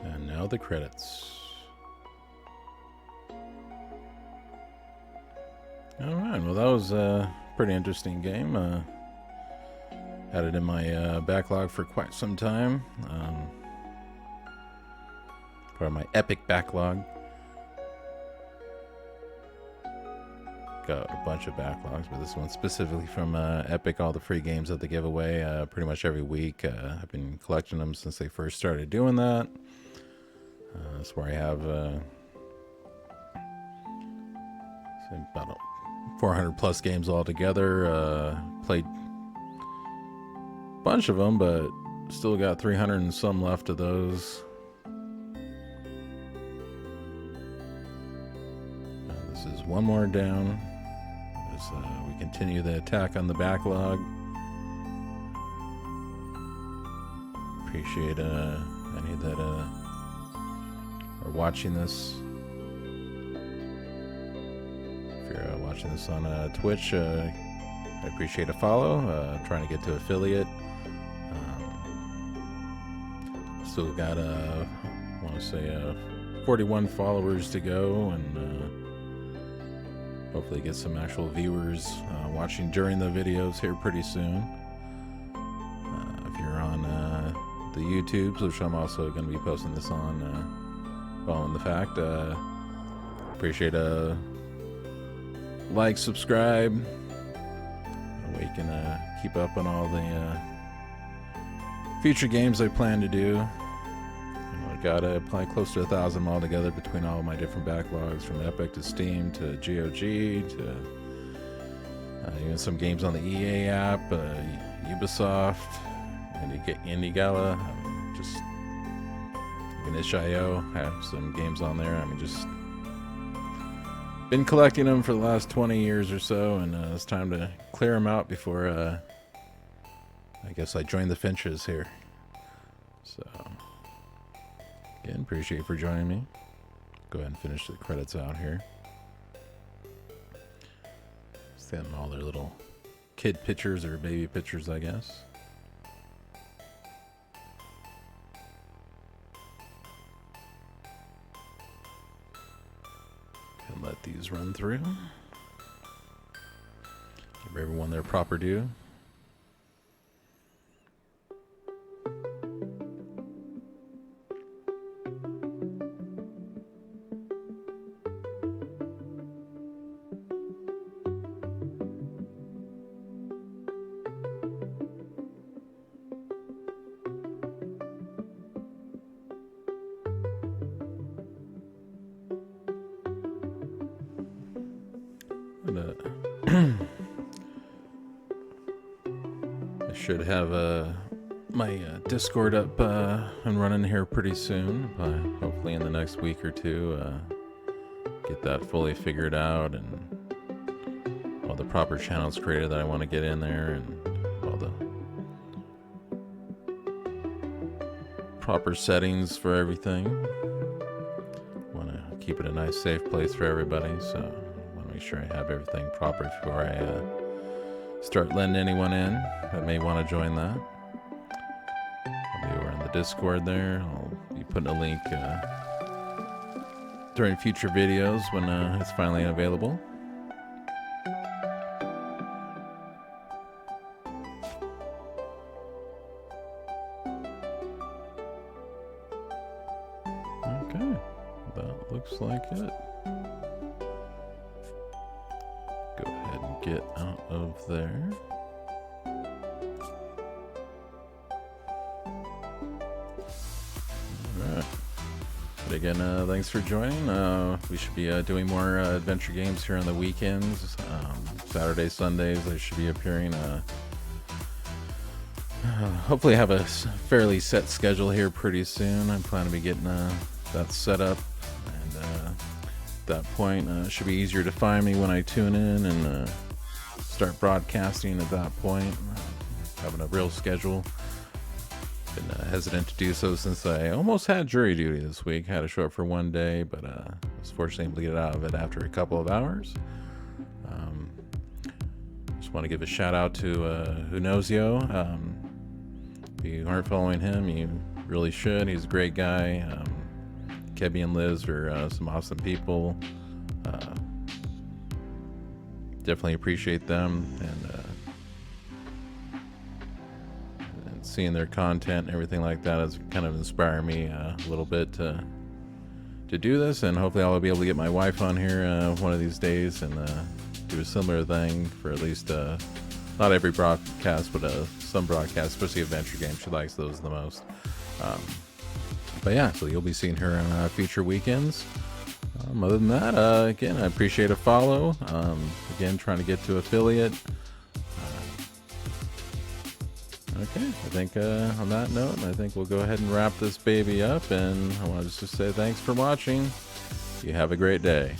And now the credits. Alright, well that was a pretty interesting game. Had it in my backlog for quite some time. Part of my epic backlog. Got a bunch of backlogs, but this one specifically from Epic, all the free games that they give away pretty much every week. I've been collecting them since they first started doing that. That's where I have about 400 plus games altogether. Played a bunch of them, but still got 300 and some left of those. This is one more down. We continue the attack on the backlog. Appreciate any that are watching this. If you're watching this on Twitch, I appreciate a follow. Trying to get to affiliate. Still got I want to say 41 followers to go, and hopefully get some actual viewers watching during the videos here pretty soon. If you're on the YouTubes, which I'm also going to be posting this on following the fact, appreciate a like, subscribe. We can keep up on all the future games I plan to do. I got probably close to 1,000 altogether between all my different backlogs, from Epic to Steam to GOG to even some games on the EA app, Ubisoft, Indie Gala, just even itch.io have some games on there. I mean, just been collecting them for the last 20 years or so, and it's time to clear them out before I guess I join the Finches here. So again, appreciate you for joining me. Go ahead and finish the credits out here. Sending all their little kid pictures or baby pictures, I guess. And let these run through. Give everyone their proper due. I should have my Discord up and running here pretty soon, but hopefully in the next week or two, get that fully figured out and all the proper channels created that I want to get in there, and all the proper settings for everything. Want to keep it a nice, safe place for everybody, so I want to make sure I have everything proper before I start letting anyone in that may want to join that. I'll be over in the Discord there. I'll be putting a link during future videos when it's finally available. Okay, that looks like it. Go ahead and get out of there. But again, thanks for joining. We should be doing more adventure games here on the weekends. Saturdays, Sundays, I should be appearing. Hopefully have a fairly set schedule here pretty soon. I'm planning to be getting that set up. And at that point, it should be easier to find me when I tune in and start broadcasting at that point. Having a real schedule. Been hesitant to do so since I almost had jury duty this week. Had to show up for one day, but was fortunately able to get out of it after a couple of hours. Just want to give a shout out to Unozio. If you aren't following him, you really should. He's a great guy. Kebby and Liz are some awesome people. Definitely appreciate them, and seeing their content and everything like that has kind of inspired me a little bit to do this, and hopefully I'll be able to get my wife on here one of these days and do a similar thing for at least not every broadcast, but some broadcasts, especially adventure games. She likes those the most. But yeah, so you'll be seeing her on future weekends. Other than that, again, I appreciate a follow. Again, trying to get to affiliate. Okay, I think on that note, I think we'll go ahead and wrap this baby up, and I want to just say thanks for watching. You have a great day.